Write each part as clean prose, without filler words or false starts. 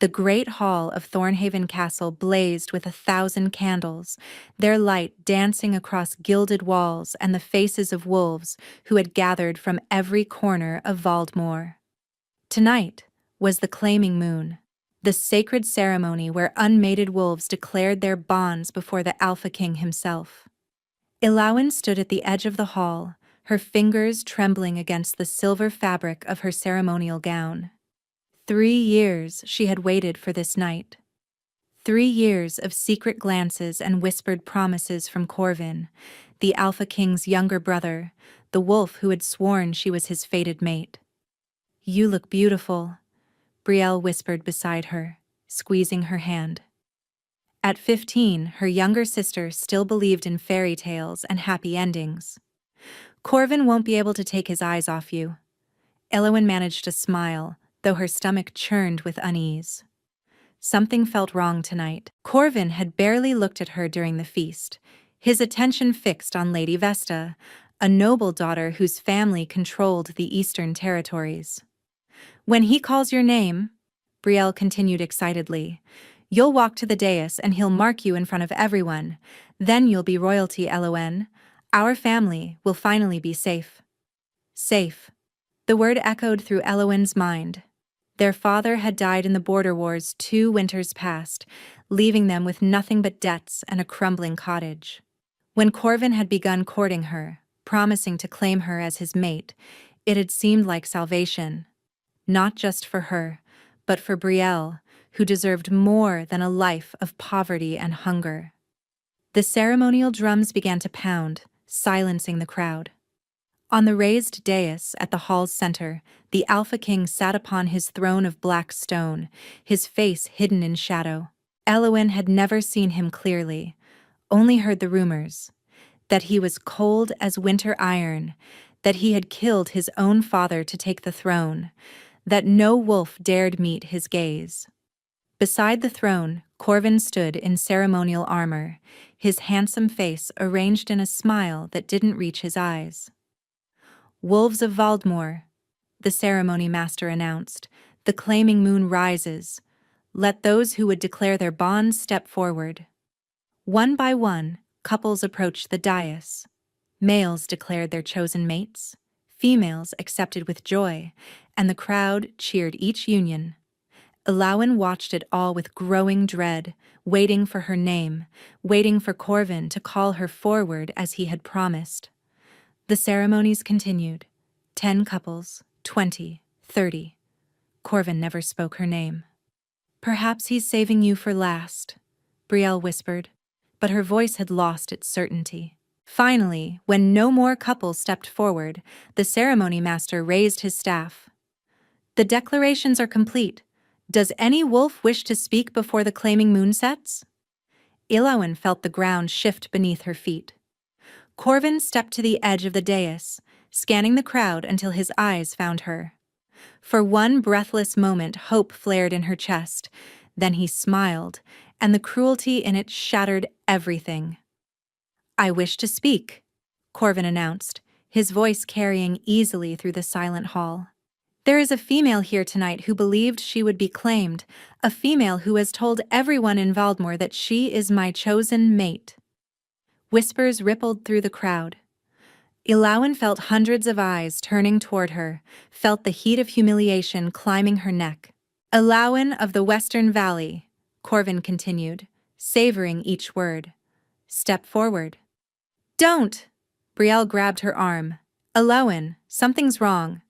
The great hall of Thornhaven Castle blazed with 1,000 candles, their light dancing across gilded walls and the faces of wolves who had gathered from every corner of Valdemore. Tonight was the Claiming Moon, the sacred ceremony where unmated wolves declared their bonds before the Alpha King himself. Elowin stood at the edge of the hall, her fingers trembling against the silver fabric of her ceremonial gown. 3 years she had waited for this night. 3 years of secret glances and whispered promises from Corvin, the Alpha King's younger brother, the wolf who had sworn she was his fated mate. "You look beautiful," Brielle whispered beside her, squeezing her hand. At 15, her younger sister still believed in fairy tales and happy endings. "Corvin won't be able to take his eyes off you." Elowin managed to smile, though her stomach churned with unease. Something felt wrong tonight. Corvin had barely looked at her during the feast, his attention fixed on Lady Vesta, a noble daughter whose family controlled the Eastern Territories. "When he calls your name," Brielle continued excitedly, "you'll walk to the dais and he'll mark you in front of everyone. Then you'll be royalty, Elowin. Our family will finally be safe." Safe. The word echoed through Elowin's mind. Their father had died in the border wars 2 winters past, leaving them with nothing but debts and a crumbling cottage. When Corvin had begun courting her, promising to claim her as his mate, it had seemed like salvation. Not just for her, but for Brielle, who deserved more than a life of poverty and hunger. The ceremonial drums began to pound, silencing the crowd. On the raised dais at the hall's center, the Alpha King sat upon his throne of black stone, his face hidden in shadow. Elowin had never seen him clearly, only heard the rumors, that he was cold as winter iron, that he had killed his own father to take the throne, that no wolf dared meet his gaze. Beside the throne, Corvin stood in ceremonial armor, his handsome face arranged in a smile that didn't reach his eyes. "Wolves of Valdemore," the ceremony master announced, "the Claiming Moon rises. Let those who would declare their bonds step forward." One by one, couples approached the dais. Males declared their chosen mates, females accepted with joy, and the crowd cheered each union. Elowin watched it all with growing dread, waiting for her name, waiting for Corvin to call her forward as he had promised. The ceremonies continued. 10 couples, 20, 30. Corvin never spoke her name. "Perhaps he's saving you for last," Brielle whispered, but her voice had lost its certainty. Finally, when no more couples stepped forward, the ceremony master raised his staff. "The declarations are complete. Does any wolf wish to speak before the Claiming Moon sets?" Elowin felt the ground shift beneath her feet. Corvin stepped to the edge of the dais, scanning the crowd until his eyes found her. For one breathless moment, hope flared in her chest. Then he smiled, and the cruelty in it shattered everything. "I wish to speak," Corvin announced, his voice carrying easily through the silent hall. "There is a female here tonight who believed she would be claimed, a female who has told everyone in Valdemore that she is my chosen mate." Whispers rippled through the crowd. Elowin felt hundreds of eyes turning toward her, felt the heat of humiliation climbing her neck. "Elowin of the Western Valley," Corvin continued, savoring each word. "Step forward." "Don't!" Brielle grabbed her arm. "Elowin, something's wrong."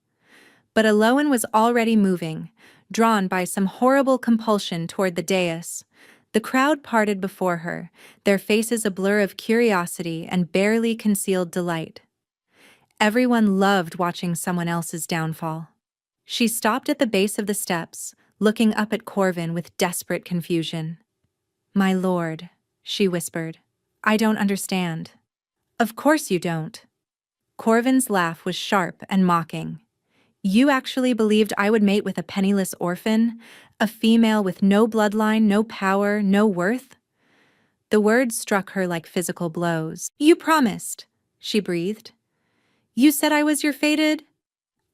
But Elowin was already moving, drawn by some horrible compulsion toward the dais. The crowd parted before her, their faces a blur of curiosity and barely concealed delight. Everyone loved watching someone else's downfall. She stopped at the base of the steps, looking up at Corvin with desperate confusion. "My lord," she whispered, "I don't understand." "Of course you don't." Corvin's laugh was sharp and mocking. "You actually believed I would mate with a penniless orphan? A female with no bloodline, no power, no worth?" The words struck her like physical blows. "You promised," she breathed. "You said I was your fated—"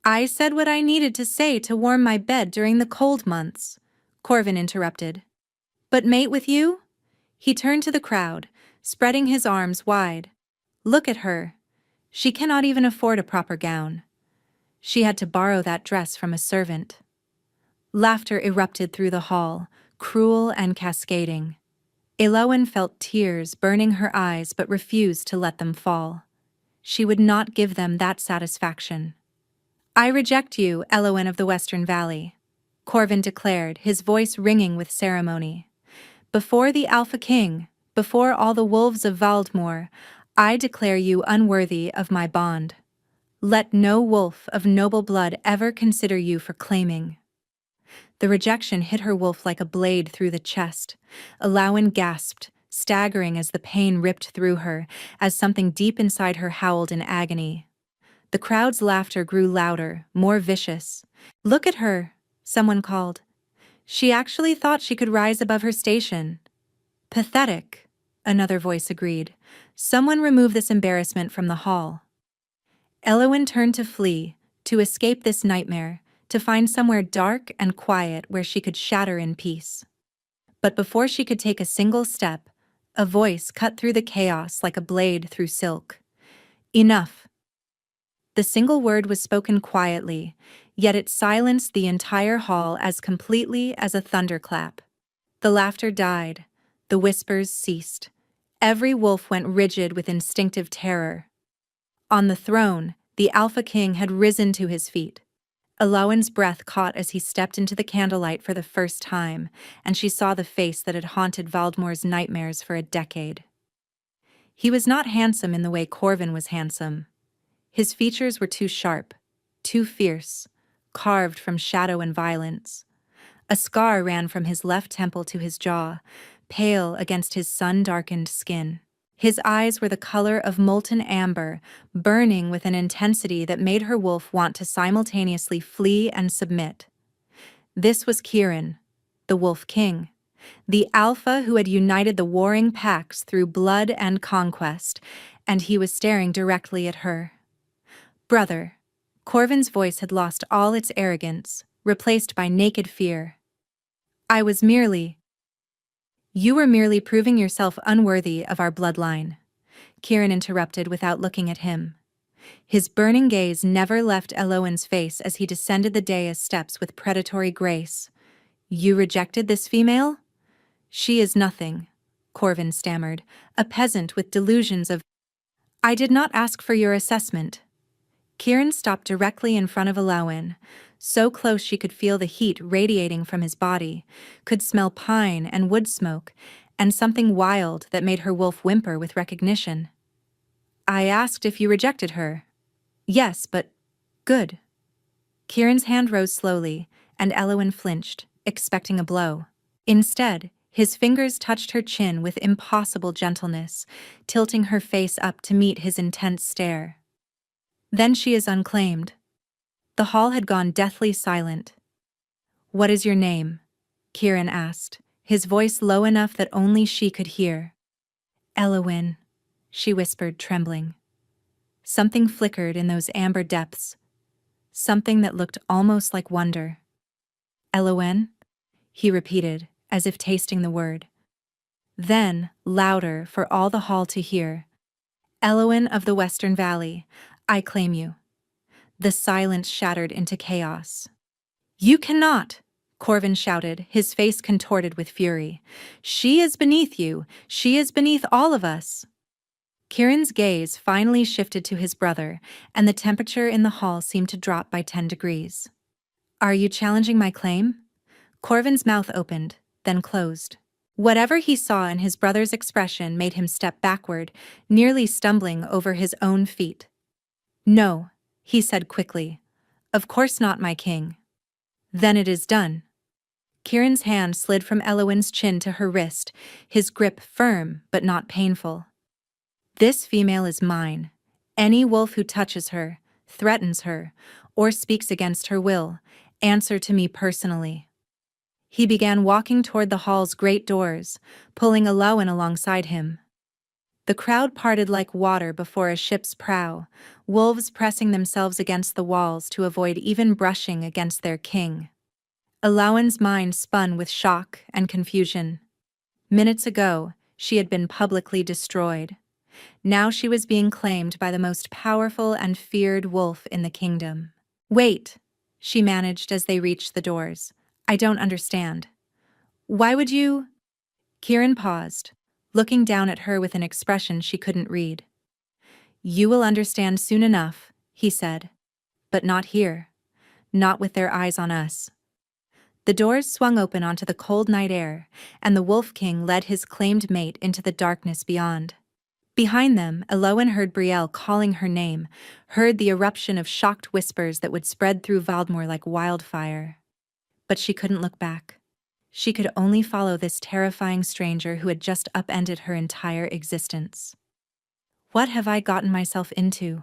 "I said what I needed to say to warm my bed during the cold months," Corvin interrupted. But mate with you? He turned to the crowd, spreading his arms wide. Look at her. She cannot even afford a proper gown. She had to borrow that dress from a servant. Laughter erupted through the hall, cruel and cascading. Elowen felt tears burning her eyes but refused to let them fall. She would not give them that satisfaction. I reject you, Elowen of the Western Valley, Corvin declared, his voice ringing with ceremony. Before the Alpha King, before all the wolves of Valdemar, I declare you unworthy of my bond. Let no wolf of noble blood ever consider you for claiming. The rejection hit her wolf like a blade through the chest. Elowen gasped, staggering as the pain ripped through her, as something deep inside her howled in agony. The crowd's laughter grew louder, more vicious. Look at her, someone called. She actually thought she could rise above her station. Pathetic, another voice agreed. Someone remove this embarrassment from the hall. Elowen turned to flee, to escape this nightmare, to find somewhere dark and quiet where she could shatter in peace. But before she could take a single step, a voice cut through the chaos like a blade through silk. Enough. The single word was spoken quietly, yet it silenced the entire hall as completely as a thunderclap. The laughter died, the whispers ceased. Every wolf went rigid with instinctive terror. On the throne, the Alpha King had risen to his feet. Elowen's breath caught as he stepped into the candlelight for the first time, and she saw the face that had haunted Valdemar's nightmares for a decade. He was not handsome in the way Corvin was handsome. His features were too sharp, too fierce, carved from shadow and violence. A scar ran from his left temple to his jaw, pale against his sun-darkened skin. His eyes were the color of molten amber, burning with an intensity that made her wolf want to simultaneously flee and submit. This was Kirin, the Wolf King, the Alpha who had united the warring packs through blood and conquest, and he was staring directly at her. Brother, Corvin's voice had lost all its arrogance, replaced by naked fear. You were merely proving yourself unworthy of our bloodline, Kirin interrupted without looking at him. His burning gaze never left Elowen's face as he descended the dais steps with predatory grace. You rejected this female? She is nothing, Corvin stammered, a peasant with delusions of... I did not ask for your assessment. Kirin stopped directly in front of Elowen, so close she could feel the heat radiating from his body, could smell pine and wood smoke, and something wild that made her wolf whimper with recognition. I asked if you rejected her. Yes, but... good. Kirin's hand rose slowly, and Elowen flinched, expecting a blow. Instead, his fingers touched her chin with impossible gentleness, tilting her face up to meet his intense stare. Then she is unclaimed. The hall had gone deathly silent. What is your name? Kirin asked, his voice low enough that only she could hear. Elowen, she whispered, trembling. Something flickered in those amber depths. Something that looked almost like wonder. Elowen? He repeated, as if tasting the word. Then, louder for all the hall to hear. Elowen of the Western Valley, I claim you. The silence shattered into chaos. You cannot, Corvin shouted, his face contorted with fury. She is beneath you. She is beneath all of us. Kirin's gaze finally shifted to his brother, and the temperature in the hall seemed to drop by 10 degrees. Are you challenging my claim? Corvin's mouth opened, then closed. Whatever he saw in his brother's expression made him step backward, nearly stumbling over his own feet. No, he said quickly. Of course not, my king. Then it is done. Kirin's hand slid from Elowen's chin to her wrist, his grip firm but not painful. This female is mine. Any wolf who touches her, threatens her, or speaks against her will, answer to me personally. He began walking toward the hall's great doors, pulling Elowen alongside him. The crowd parted like water before a ship's prow, wolves pressing themselves against the walls to avoid even brushing against their king. Alawen's mind spun with shock and confusion. Minutes ago, she had been publicly destroyed. Now she was being claimed by the most powerful and feared wolf in the kingdom. "Wait," she managed as they reached the doors. "I don't understand. Why would you—" Kieran paused, looking down at her with an expression she couldn't read. "You will understand soon enough," he said. "But not here. Not with their eyes on us." The doors swung open onto the cold night air, and the Wolf King led his claimed mate into the darkness beyond. Behind them, Alawen heard Brielle calling her name, heard the eruption of shocked whispers that would spread through Valdemar like wildfire. But she couldn't look back. She could only follow this terrifying stranger who had just upended her entire existence. "What have I gotten myself into?"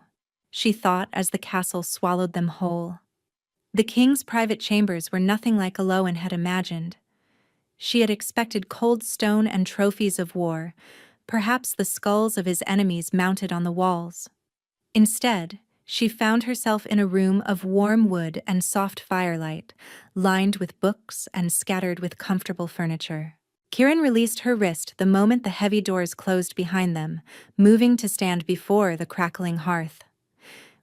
she thought as the castle swallowed them whole. The king's private chambers were nothing like Alawen had imagined. She had expected cold stone and trophies of war, perhaps the skulls of his enemies mounted on the walls. Instead, she found herself in a room of warm wood and soft firelight, lined with books and scattered with comfortable furniture. Kieran released her wrist the moment the heavy doors closed behind them, moving to stand before the crackling hearth.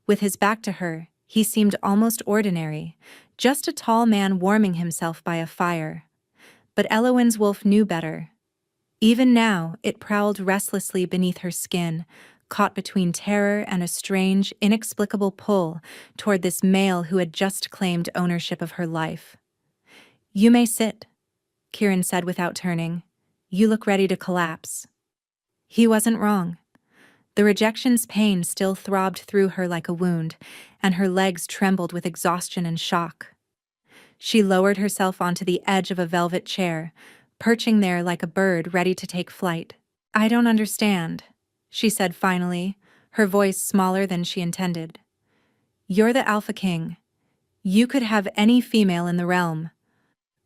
With his back to her, he seemed almost ordinary, just a tall man warming himself by a fire. But Alawen's wolf knew better. Even now, it prowled restlessly beneath her skin, caught between terror and a strange, inexplicable pull toward this male who had just claimed ownership of her life. "You may sit," Kieran said without turning. "You look ready to collapse." He wasn't wrong. The rejection's pain still throbbed through her like a wound, and her legs trembled with exhaustion and shock. She lowered herself onto the edge of a velvet chair, perching there like a bird ready to take flight. "I don't understand," she said finally, her voice smaller than she intended. "You're the Alpha King. You could have any female in the realm.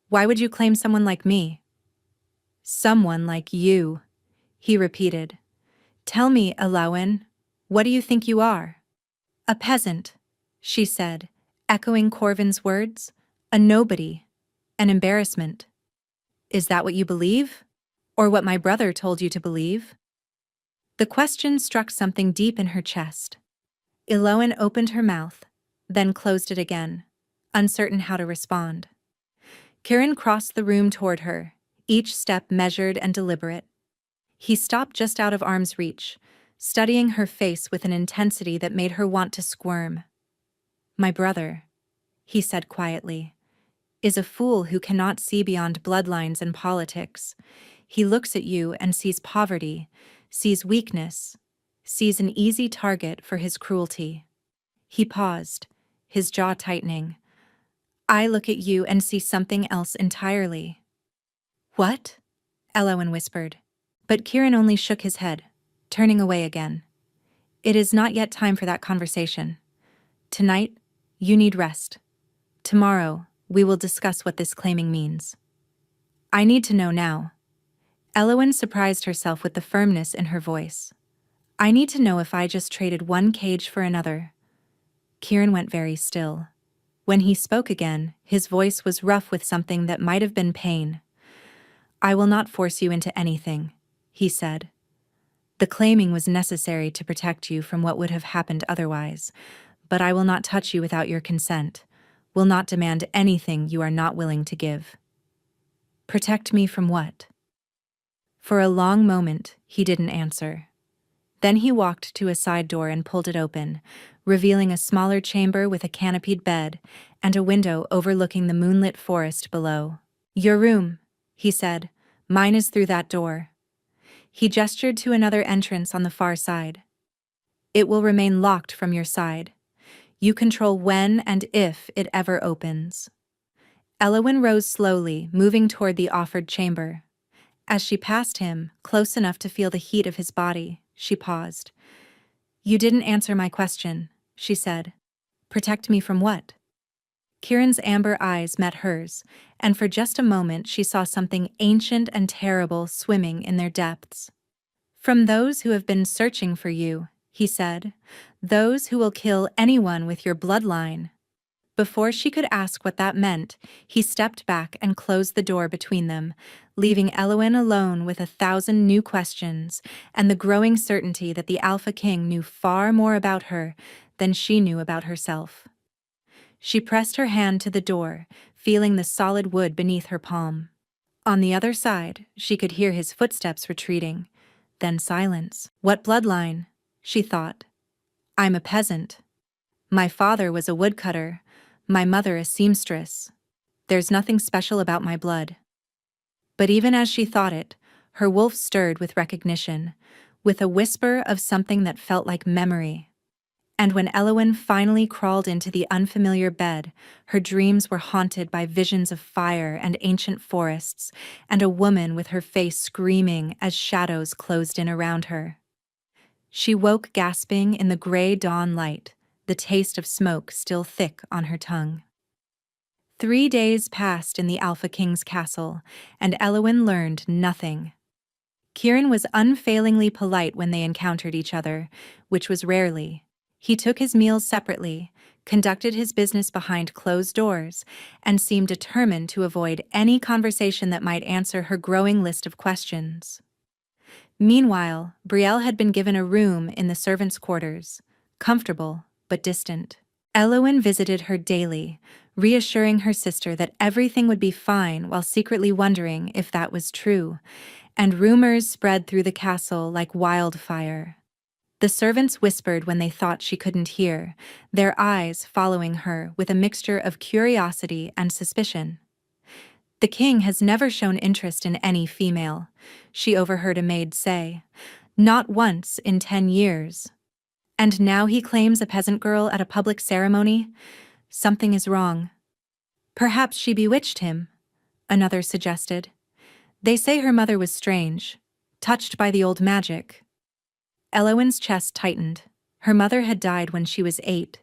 Why would you claim someone like me?" "Someone like you," he repeated. "Tell me, Alawen, what do you think you are?" "A peasant," she said, echoing Corvin's words. "A nobody. An embarrassment." "Is that what you believe? Or what my brother told you to believe?" The question struck something deep in her chest. Alawen opened her mouth, then closed it again, uncertain how to respond. Kieran crossed the room toward her, each step measured and deliberate. He stopped just out of arm's reach, studying her face with an intensity that made her want to squirm. "My brother," he said quietly, "is a fool who cannot see beyond bloodlines and politics. He looks at you and sees poverty, sees weakness, sees an easy target for his cruelty." He paused, his jaw tightening. "I look at you and see something else entirely." "What?" Alawen whispered. But Kieran only shook his head, turning away again. "It is not yet time for that conversation. Tonight, you need rest. Tomorrow, we will discuss what this claiming means." "I need to know now." Alawen surprised herself with the firmness in her voice. "I need to know if I just traded one cage for another." Kieran went very still. When he spoke again, his voice was rough with something that might have been pain. "I will not force you into anything," he said. "The claiming was necessary to protect you from what would have happened otherwise, but I will not touch you without your consent, will not demand anything you are not willing to give." "Protect me from what?" For a long moment, he didn't answer. Then he walked to a side door and pulled it open, revealing a smaller chamber with a canopied bed and a window overlooking the moonlit forest below. "Your room," he said. "Mine is through that door." He gestured to another entrance on the far side. "It will remain locked from your side. You control when and if it ever opens." Alawen rose slowly, moving toward the offered chamber. As she passed him, close enough to feel the heat of his body, she paused. "You didn't answer my question," she said. "Protect me from what?" Kieran's amber eyes met hers, and for just a moment she saw something ancient and terrible swimming in their depths. "From those who have been searching for you," he said. "Those who will kill anyone with your bloodline." Before she could ask what that meant, he stepped back and closed the door between them, leaving Elowin alone with 1,000 new questions and the growing certainty that the Alpha King knew far more about her than she knew about herself. She pressed her hand to the door, feeling the solid wood beneath her palm. On the other side, she could hear his footsteps retreating, then silence. What bloodline? She thought. I'm a peasant. My father was a woodcutter, my mother a seamstress. There's nothing special about my blood. But even as she thought it, her wolf stirred with recognition, with a whisper of something that felt like memory. And when Elowin finally crawled into the unfamiliar bed, her dreams were haunted by visions of fire and ancient forests, and a woman with her face screaming as shadows closed in around her. She woke gasping in the gray dawn light, the taste of smoke still thick on her tongue. 3 days passed in the Alpha King's castle, and Elowin learned nothing. Kieran was unfailingly polite when they encountered each other, which was rarely. He took his meals separately, conducted his business behind closed doors, and seemed determined to avoid any conversation that might answer her growing list of questions. Meanwhile, Brielle had been given a room in the servants' quarters, comfortable but distant. Elowin visited her daily, reassuring her sister that everything would be fine while secretly wondering if that was true, and rumors spread through the castle like wildfire. The servants whispered when they thought she couldn't hear, their eyes following her with a mixture of curiosity and suspicion. The king has never shown interest in any female, she overheard a maid say. Not once in 10 years. And now he claims a peasant girl at a public ceremony? Something is wrong. Perhaps she bewitched him, another suggested. They say her mother was strange, touched by the old magic. Elowin's chest tightened. Her mother had died when she was 8,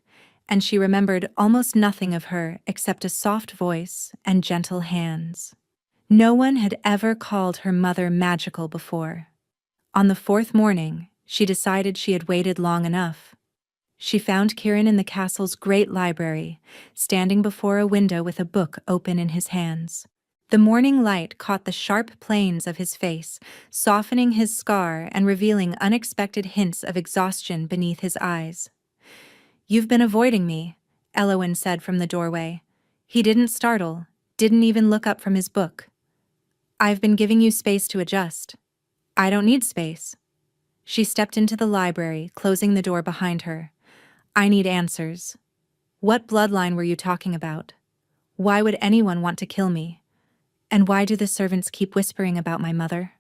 and she remembered almost nothing of her except a soft voice and gentle hands. No one had ever called her mother magical before. On the 4th morning, she decided she had waited long enough. She found Kieran in the castle's great library, standing before a window with a book open in his hands. The morning light caught the sharp planes of his face, softening his scar and revealing unexpected hints of exhaustion beneath his eyes. You've been avoiding me, Elowin said from the doorway. He didn't startle, didn't even look up from his book. I've been giving you space to adjust. I don't need space. She stepped into the library, closing the door behind her. I need answers. What bloodline were you talking about? Why would anyone want to kill me? And why do the servants keep whispering about my mother?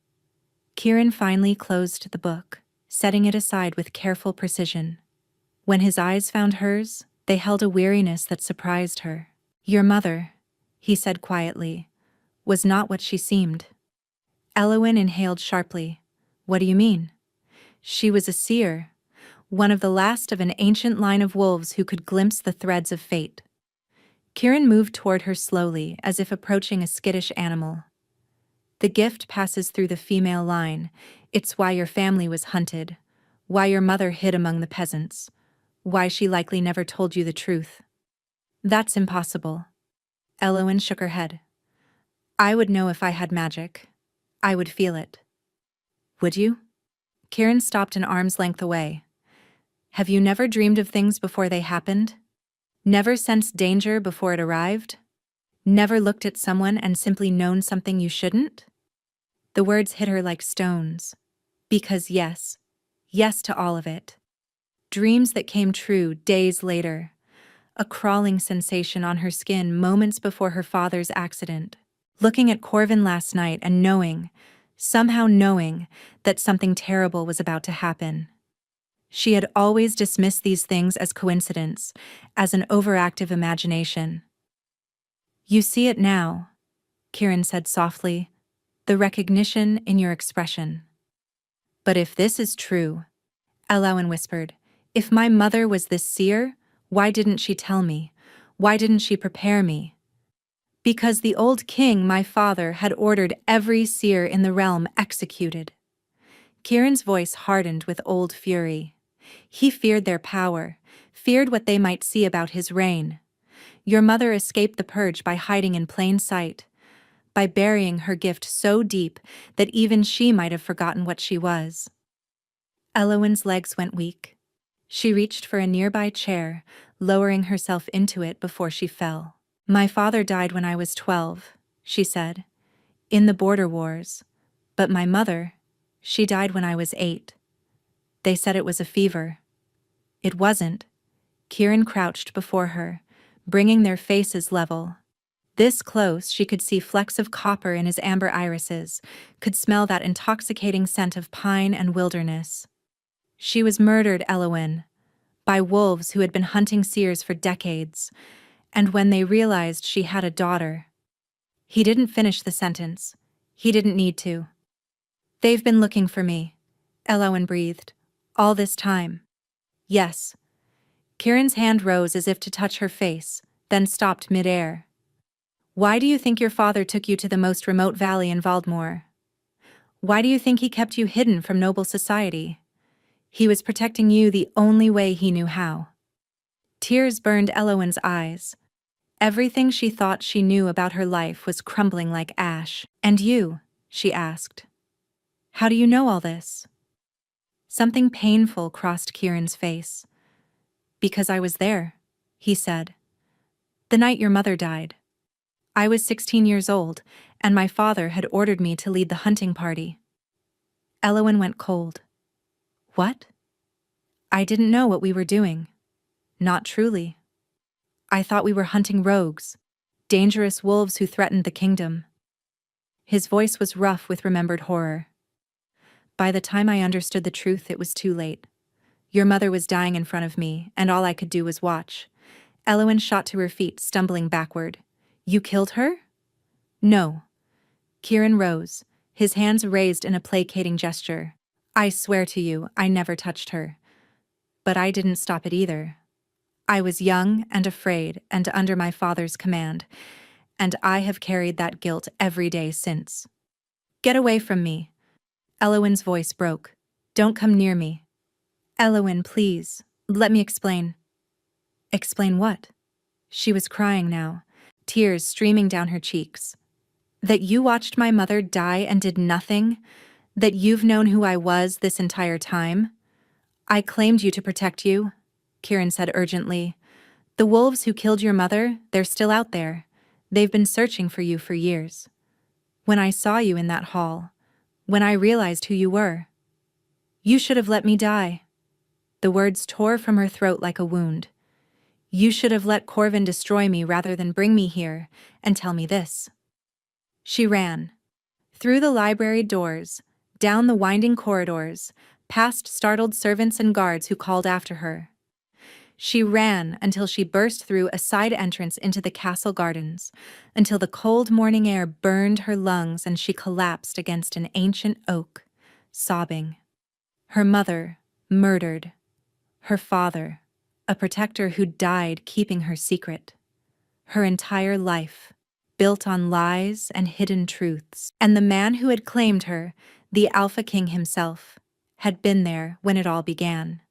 Kieran finally closed the book, setting it aside with careful precision. When his eyes found hers, they held a weariness that surprised her. Your mother, he said quietly, was not what she seemed. Elowin inhaled sharply. What do you mean? She was a seer, one of the last of an ancient line of wolves who could glimpse the threads of fate. Kieran moved toward her slowly, as if approaching a skittish animal. The gift passes through the female line. It's why your family was hunted, why your mother hid among the peasants, why she likely never told you the truth. That's impossible. Elowin shook her head. I would know if I had magic. I would feel it. Would you? Kieran stopped an arm's length away. Have you never dreamed of things before they happened? Never sensed danger before it arrived? Never looked at someone and simply known something you shouldn't? The words hit her like stones. Because yes to all of it. Dreams that came true days later. A crawling sensation on her skin moments before her father's accident. Looking at Corvin last night and somehow knowing, that something terrible was about to happen. She had always dismissed these things as coincidence, as an overactive imagination. You see it now, Kieran said softly, the recognition in your expression. But if this is true, Elowin whispered, if my mother was this seer, why didn't she tell me? Why didn't she prepare me? Because the old king, my father, had ordered every seer in the realm executed. Kieran's voice hardened with old fury. He feared their power, feared what they might see about his reign. Your mother escaped the purge by hiding in plain sight, by burying her gift so deep that even she might have forgotten what she was. Elowen's legs went weak. She reached for a nearby chair, lowering herself into it before she fell. My father died when I was 12, she said, in the border wars. But my mother, she died when I was 8. They said it was a fever. It wasn't. Kieran crouched before her, bringing their faces level. This close, she could see flecks of copper in his amber irises, could smell that intoxicating scent of pine and wilderness. She was murdered, Elowen, by wolves who had been hunting seers for decades, and when they realized she had a daughter. He didn't finish the sentence. He didn't need to. They've been looking for me, Elowen breathed. All this time. Yes. Kieran's hand rose as if to touch her face, then stopped mid-air. Why do you think your father took you to the most remote valley in Valdemar? Why do you think he kept you hidden from noble society? He was protecting you the only way he knew how. Tears burned Elowen's eyes. Everything she thought she knew about her life was crumbling like ash. And you? She asked. How do you know all this? Something painful crossed Kieran's face. Because I was there, he said. The night your mother died. I was 16 years old, and my father had ordered me to lead the hunting party. Elowen went cold. What? I didn't know what we were doing. Not truly. I thought we were hunting rogues, dangerous wolves who threatened the kingdom. His voice was rough with remembered horror. By the time I understood the truth, it was too late. Your mother was dying in front of me, and all I could do was watch. Elowen shot to her feet, stumbling backward. You killed her? No. Kieran rose, his hands raised in a placating gesture. I swear to you, I never touched her. But I didn't stop it either. I was young and afraid and under my father's command, and I have carried that guilt every day since. Get away from me. Elowen's voice broke. Don't come near me. Elowen, please, let me explain. Explain what? She was crying now, tears streaming down her cheeks. That you watched my mother die and did nothing? That you've known who I was this entire time? I claimed you to protect you, Kieran said urgently. The wolves who killed your mother, they're still out there. They've been searching for you for years. When I saw you in that hall, when I realized who you were, you should have let me die. The words tore from her throat like a wound. You should have let Corvin destroy me rather than bring me here and tell me this. She ran. Through the library doors, down the winding corridors, past startled servants and guards who called after her. She ran until she burst through a side entrance into the castle gardens, until the cold morning air burned her lungs and she collapsed against an ancient oak, sobbing. Her mother, murdered. Her father, a protector who died keeping her secret. Her entire life, built on lies and hidden truths. And the man who had claimed her, the AlphaKing himself, had been there when it all began.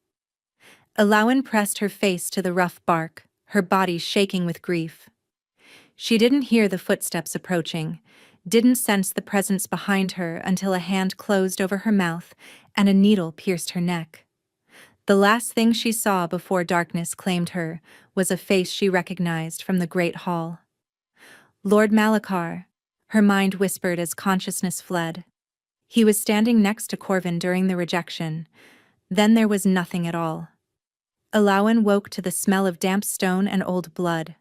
Elowen pressed her face to the rough bark, her body shaking with grief. She didn't hear the footsteps approaching, didn't sense the presence behind her until a hand closed over her mouth and a needle pierced her neck. The last thing she saw before darkness claimed her was a face she recognized from the great hall. Lord Malachar, her mind whispered as consciousness fled. He was standing next to Corvin during the rejection. Then there was nothing at all. Elowen woke to the smell of damp stone and old blood.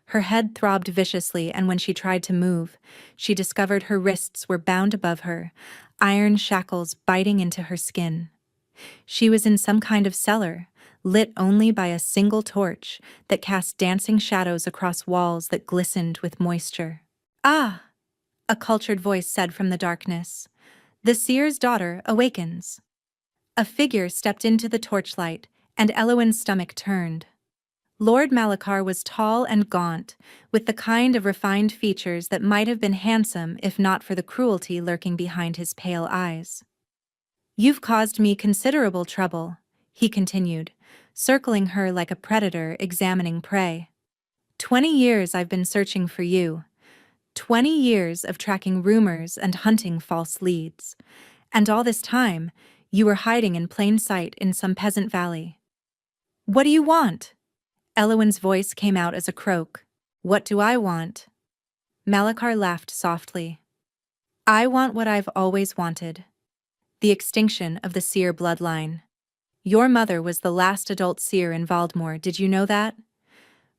Her head throbbed viciously, and when she tried to move, she discovered her wrists were bound above her, iron shackles biting into her skin. She was in some kind of cellar, lit only by a single torch that cast dancing shadows across walls that glistened with moisture. Ah! A cultured voice said from the darkness. The seer's daughter awakens. A figure stepped into the torchlight, and Elowen's stomach turned. Lord Malachar was tall and gaunt, with the kind of refined features that might have been handsome if not for the cruelty lurking behind his pale eyes. You've caused me considerable trouble, he continued, circling her like a predator examining prey. 20 years I've been searching for you. 20 years of tracking rumors and hunting false leads. And all this time, you were hiding in plain sight in some peasant valley. What do you want? Elowen's voice came out as a croak. What do I want? Malachar laughed softly. I want what I've always wanted. The extinction of the seer bloodline. Your mother was the last adult seer in Valdemar, did you know that?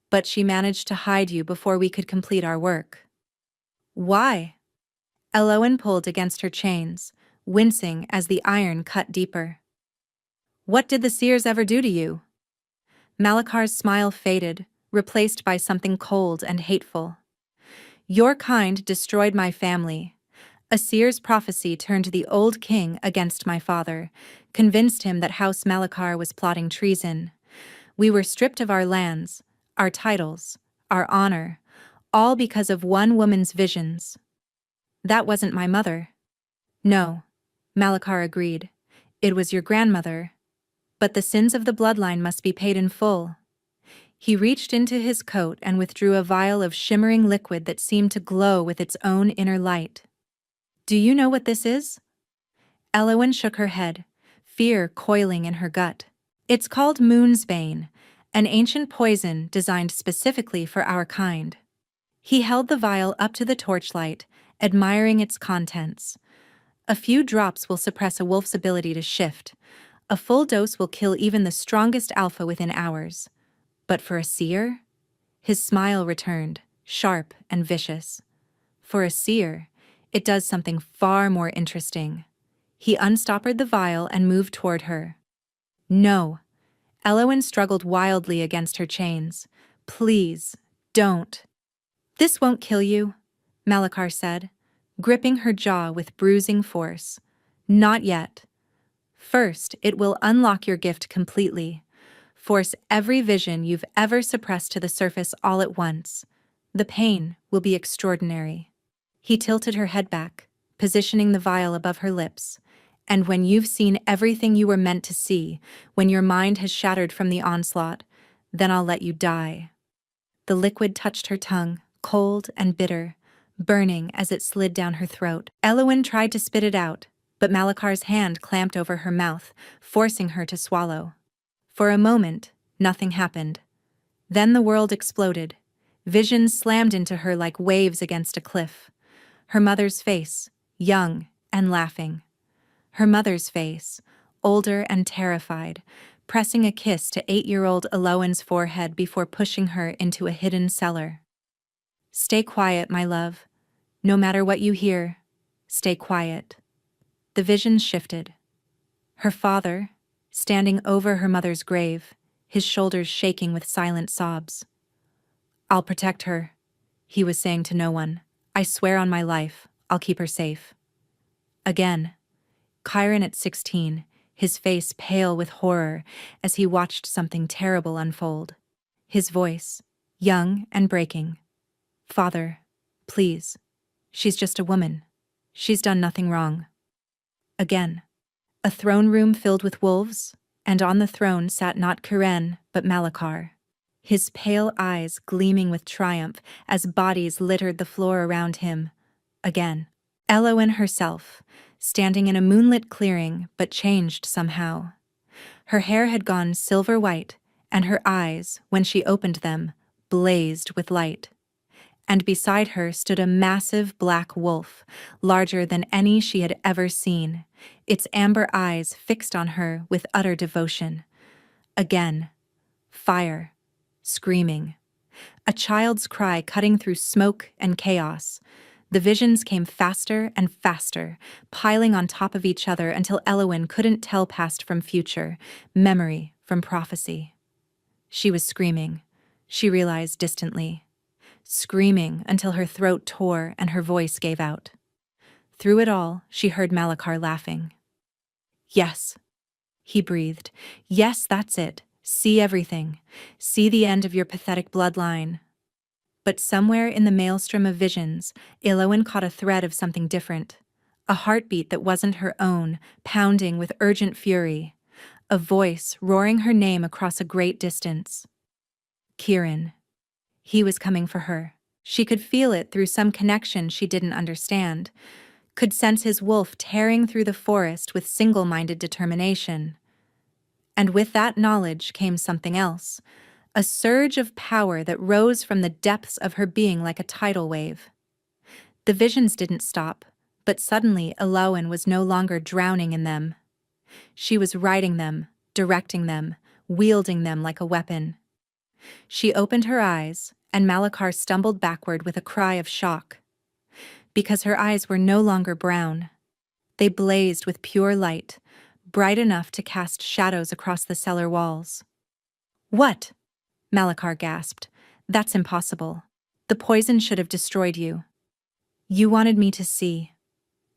But she managed to hide you before we could complete our work. Why? Elowen pulled against her chains, wincing as the iron cut deeper. What did the seers ever do to you? Malachar's smile faded, replaced by something cold and hateful. Your kind destroyed my family. A seer's prophecy turned the old king against my father, convinced him that House Malachar was plotting treason. We were stripped of our lands, our titles, our honor, all because of one woman's visions. That wasn't my mother. No, Malachar agreed. It was your grandmother. But the sins of the bloodline must be paid in full. He reached into his coat and withdrew a vial of shimmering liquid that seemed to glow with its own inner light. Do you know what this is? Elowen shook her head, fear coiling in her gut. It's called Moon's Bane, an ancient poison designed specifically for our kind. He held the vial up to the torchlight, admiring its contents. A few drops will suppress a wolf's ability to shift. A full dose will kill even the strongest alpha within hours. But for a seer? His smile returned, sharp and vicious. For a seer, it does something far more interesting. He unstoppered the vial and moved toward her. No. Elowen struggled wildly against her chains. Please, don't. This won't kill you, Malachar said, gripping her jaw with bruising force. Not yet. First, it will unlock your gift completely. Force every vision you've ever suppressed to the surface all at once. The pain will be extraordinary. He tilted her head back, positioning the vial above her lips. And when you've seen everything you were meant to see, when your mind has shattered from the onslaught, then I'll let you die. The liquid touched her tongue, cold and bitter, burning as it slid down her throat. Elowen tried to spit it out, but Malachar's hand clamped over her mouth, forcing her to swallow. For a moment, nothing happened. Then the world exploded. Visions slammed into her like waves against a cliff. Her mother's face, young and laughing. Her mother's face, older and terrified, pressing a kiss to 8-year-old Elowen's forehead before pushing her into a hidden cellar. Stay quiet, my love. No matter what you hear, stay quiet. The visions shifted. Her father, standing over her mother's grave, his shoulders shaking with silent sobs. I'll protect her, he was saying to no one. I swear on my life, I'll keep her safe. Again, Chiron at 16, his face pale with horror as he watched something terrible unfold. His voice, young and breaking. Father, please. She's just a woman. She's done nothing wrong. Again, a throne room filled with wolves, and on the throne sat not Chiron, but Malachar, his pale eyes gleaming with triumph as bodies littered the floor around him. Again, Elowen herself, standing in a moonlit clearing, but changed somehow. Her hair had gone silver white, and her eyes, when she opened them, blazed with light. And beside her stood a massive black wolf, larger than any she had ever seen, its amber eyes fixed on her with utter devotion. Again, fire, screaming. A child's cry cutting through smoke and chaos. The visions came faster and faster, piling on top of each other until Elowen couldn't tell past from future, memory from prophecy. She was screaming, she realized distantly. Screaming until her throat tore and her voice gave out. Through it all, she heard Malachar laughing. Yes, he breathed. Yes, that's it. See everything. See the end of your pathetic bloodline. But somewhere in the maelstrom of visions, Elowen caught a thread of something different. A heartbeat that wasn't her own, pounding with urgent fury. A voice roaring her name across a great distance. Chiron. He was coming for her. She could feel it through some connection she didn't understand, could sense his wolf tearing through the forest with single-minded determination. And with that knowledge came something else, a surge of power that rose from the depths of her being like a tidal wave. The visions didn't stop, but suddenly Elowen was no longer drowning in them. She was riding them, directing them, wielding them like a weapon. She opened her eyes, and Malachar stumbled backward with a cry of shock. Because her eyes were no longer brown. They blazed with pure light, bright enough to cast shadows across the cellar walls. "What?" Malachar gasped. "That's impossible. The poison should have destroyed you." "You wanted me to see,"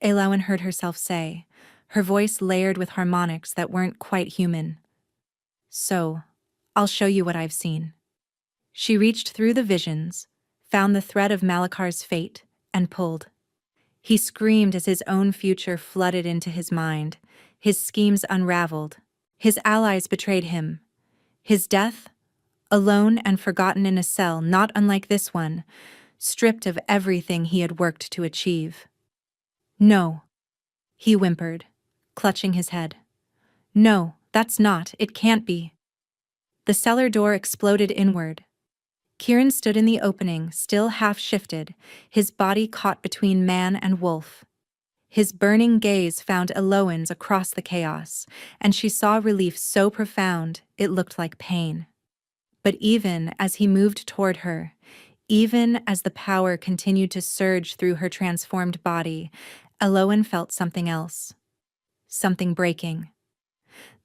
Elowen heard herself say, her voice layered with harmonics that weren't quite human. "So, I'll show you what I've seen." She reached through the visions, found the thread of Malachar's fate, and pulled. He screamed as his own future flooded into his mind, his schemes unraveled. His allies betrayed him. His death, alone and forgotten in a cell not unlike this one, stripped of everything he had worked to achieve. "No," he whimpered, clutching his head. "No, that's not, it can't be." The cellar door exploded inward. Kieran stood in the opening, still half-shifted, his body caught between man and wolf. His burning gaze found Elowen's across the chaos, and she saw relief so profound it looked like pain. But even as he moved toward her, even as the power continued to surge through her transformed body, Elowen felt something else. Something breaking.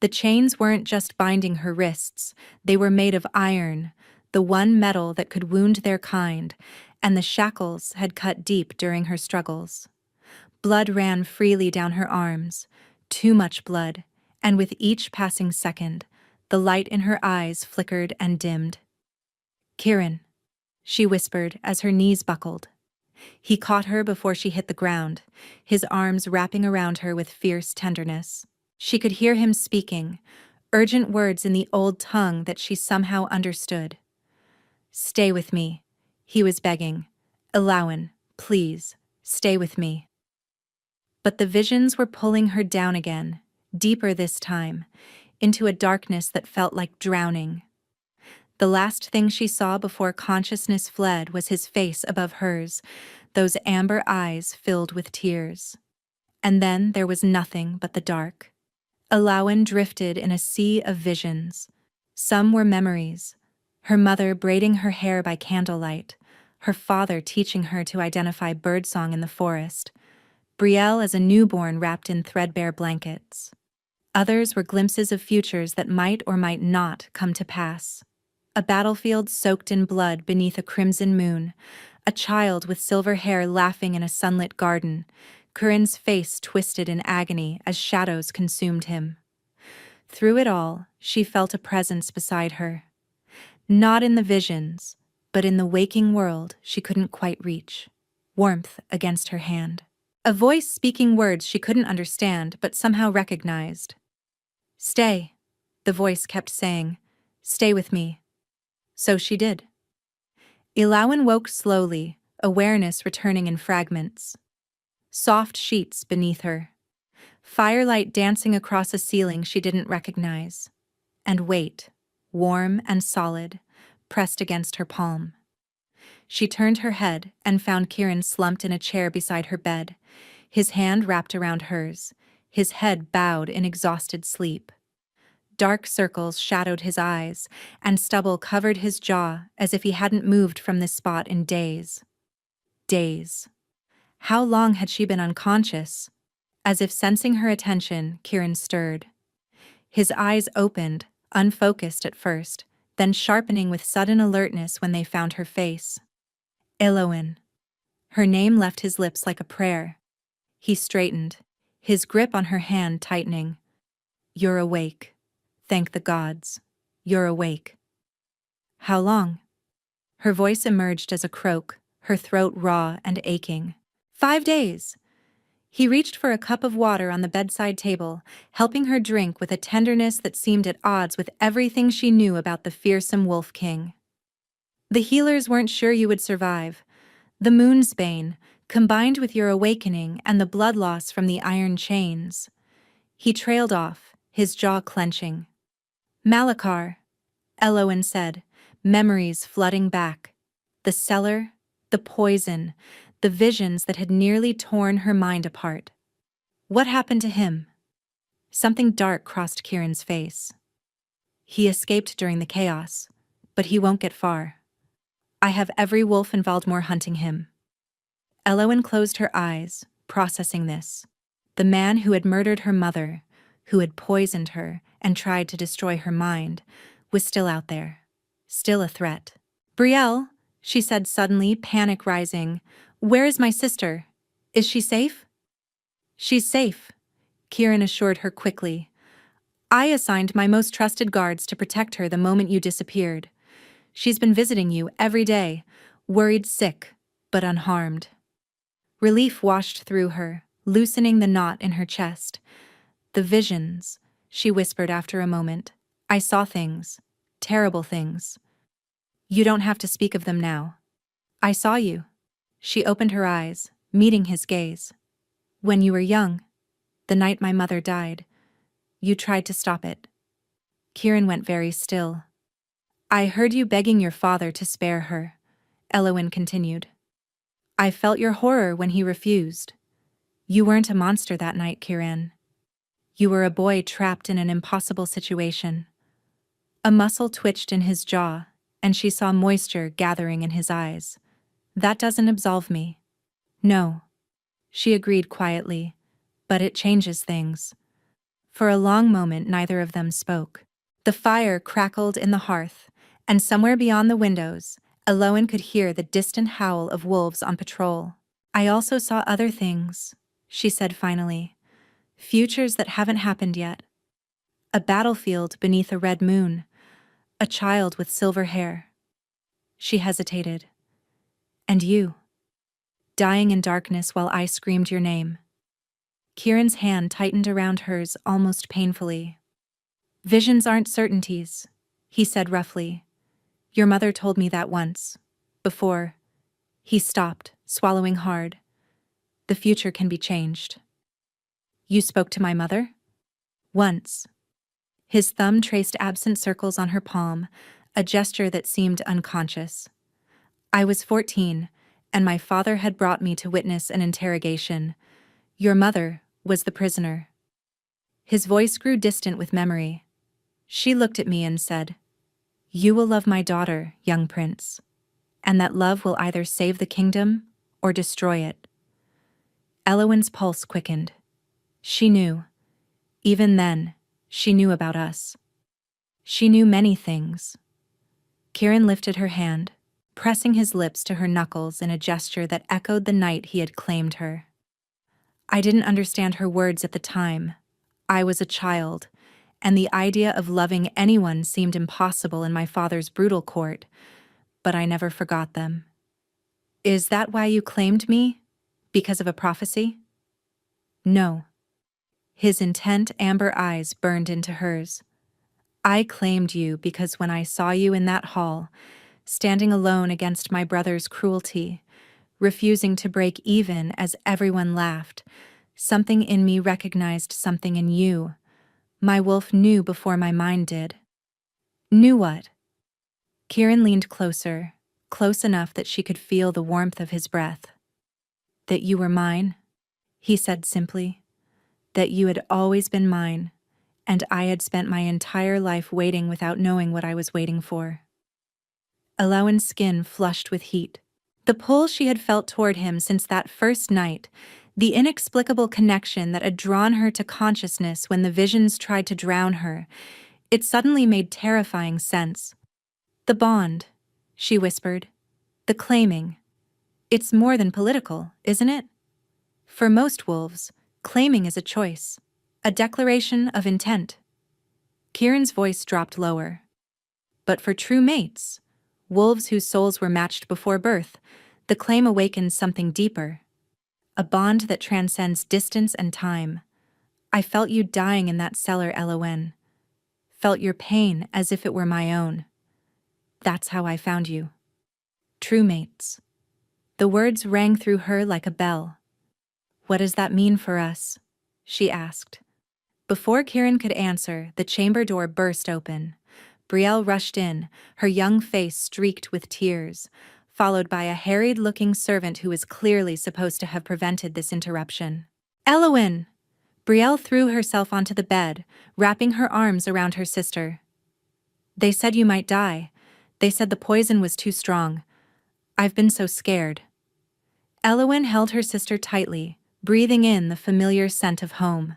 The chains weren't just binding her wrists, they were made of iron, the one metal that could wound their kind, and the shackles had cut deep during her struggles. Blood ran freely down her arms, too much blood, and with each passing second, the light in her eyes flickered and dimmed. "Kieran," she whispered as her knees buckled. He caught her before she hit the ground, his arms wrapping around her with fierce tenderness. She could hear him speaking, urgent words in the old tongue that she somehow understood. "Stay with me," he was begging. "Elowen, please, stay with me." But the visions were pulling her down again, deeper this time, into a darkness that felt like drowning. The last thing she saw before consciousness fled was his face above hers, those amber eyes filled with tears. And then there was nothing but the dark. Elowen drifted in a sea of visions. Some were memories. Her mother braiding her hair by candlelight, her father teaching her to identify birdsong in the forest, Brielle as a newborn wrapped in threadbare blankets. Others were glimpses of futures that might or might not come to pass. A battlefield soaked in blood beneath a crimson moon, a child with silver hair laughing in a sunlit garden, Kieran's face twisted in agony as shadows consumed him. Through it all, she felt a presence beside her. Not in the visions, but in the waking world she couldn't quite reach. Warmth against her hand. A voice speaking words she couldn't understand but somehow recognized. "Stay," the voice kept saying. "Stay with me." So she did. Elowen woke slowly, awareness returning in fragments. Soft sheets beneath her. Firelight dancing across a ceiling she didn't recognize. And weight, warm and solid, pressed against her palm. She turned her head and found Kieran slumped in a chair beside her bed, his hand wrapped around hers, his head bowed in exhausted sleep. Dark circles shadowed his eyes, and stubble covered his jaw as if he hadn't moved from this spot in days. Days. How long had she been unconscious? As if sensing her attention, Kieran stirred. His eyes opened, unfocused at first, then sharpening with sudden alertness when they found her face. Elowen. Her name left his lips like a prayer. He straightened, his grip on her hand tightening. "You're awake. Thank the gods. You're awake." "How long?" Her voice emerged as a croak, her throat raw and aching. 5 days. He reached for a cup of water on the bedside table, helping her drink with a tenderness that seemed at odds with everything she knew about the fearsome Wolf King. The healers weren't sure you would survive. The moon's bane, combined with your awakening and the blood loss from the iron chains. He trailed off, his jaw clenching. Malachar, Eloin said, memories flooding back. The cellar, the poison, the visions that had nearly torn her mind apart. What happened to him? Something dark crossed Kieran's face. He escaped during the chaos, but he won't get far. I have every wolf in Valdemar hunting him. Eloin closed her eyes, processing this. The man who had murdered her mother, who had poisoned her and tried to destroy her mind, was still out there. Still a threat. Brielle, she said suddenly, panic rising. Where is my sister? Is she safe? She's safe, Kieran assured her quickly. I assigned my most trusted guards to protect her the moment you disappeared. She's been visiting you every day, worried sick, but unharmed. Relief washed through her, loosening the knot in her chest. The visions, she whispered after a moment. I saw things, terrible things. You don't have to speak of them now. I saw you. She opened her eyes, meeting his gaze. When you were young, the night my mother died, you tried to stop it. Kieran went very still. I heard you begging your father to spare her, Eloin continued. I felt your horror when he refused. You weren't a monster that night, Kieran. You were a boy trapped in an impossible situation. A muscle twitched in his jaw, and she saw moisture gathering in his eyes. That doesn't absolve me. No, she agreed quietly, but it changes things. For a long moment neither of them spoke. The fire crackled in the hearth, and somewhere beyond the windows, Eloin could hear the distant howl of wolves on patrol. I also saw other things, she said finally. Futures that haven't happened yet. A battlefield beneath a red moon. A child with silver hair. She hesitated. And you. Dying in darkness while I screamed your name. Kieran's hand tightened around hers almost painfully. Visions aren't certainties, he said roughly. Your mother told me that once. Before. He stopped, swallowing hard. The future can be changed. You spoke to my mother? Once. His thumb traced absent circles on her palm, a gesture that seemed unconscious. I was 14, and my father had brought me to witness an interrogation. Your mother was the prisoner. His voice grew distant with memory. She looked at me and said, You will love my daughter, young prince, and that love will either save the kingdom or destroy it. Eloin's pulse quickened. She knew. Even then, she knew about us. She knew many things. Kieran lifted her hand, pressing his lips to her knuckles in a gesture that echoed the night he had claimed her. I didn't understand her words at the time. I was a child, and the idea of loving anyone seemed impossible in my father's brutal court, but I never forgot them. Is that why you claimed me? Because of a prophecy? No. His intent amber eyes burned into hers. I claimed you because when I saw you in that hall, standing alone against my brother's cruelty, refusing to break even as everyone laughed, something in me recognized something in you. My wolf knew before my mind did. Knew what? Kieran leaned closer, close enough that she could feel the warmth of his breath. That you were mine, he said simply. That you had always been mine, and I had spent my entire life waiting without knowing what I was waiting for. Eloin's skin flushed with heat. The pull she had felt toward him since that first night, the inexplicable connection that had drawn her to consciousness when the visions tried to drown her, it suddenly made terrifying sense. The bond, she whispered. The claiming. It's more than political, isn't it? For most wolves, claiming is a choice, a declaration of intent. Kieran's voice dropped lower. But for true mates, wolves whose souls were matched before birth, the claim awakens something deeper. A bond that transcends distance and time. I felt you dying in that cellar, Eloin. Felt your pain as if it were my own. That's how I found you. True mates. The words rang through her like a bell. What does that mean for us? She asked. Before Kieran could answer, the chamber door burst open. Brielle rushed in, her young face streaked with tears, followed by a harried-looking servant who was clearly supposed to have prevented this interruption. Elowyn! Brielle threw herself onto the bed, wrapping her arms around her sister. They said you might die. They said the poison was too strong. I've been so scared. Elowyn held her sister tightly, breathing in the familiar scent of home.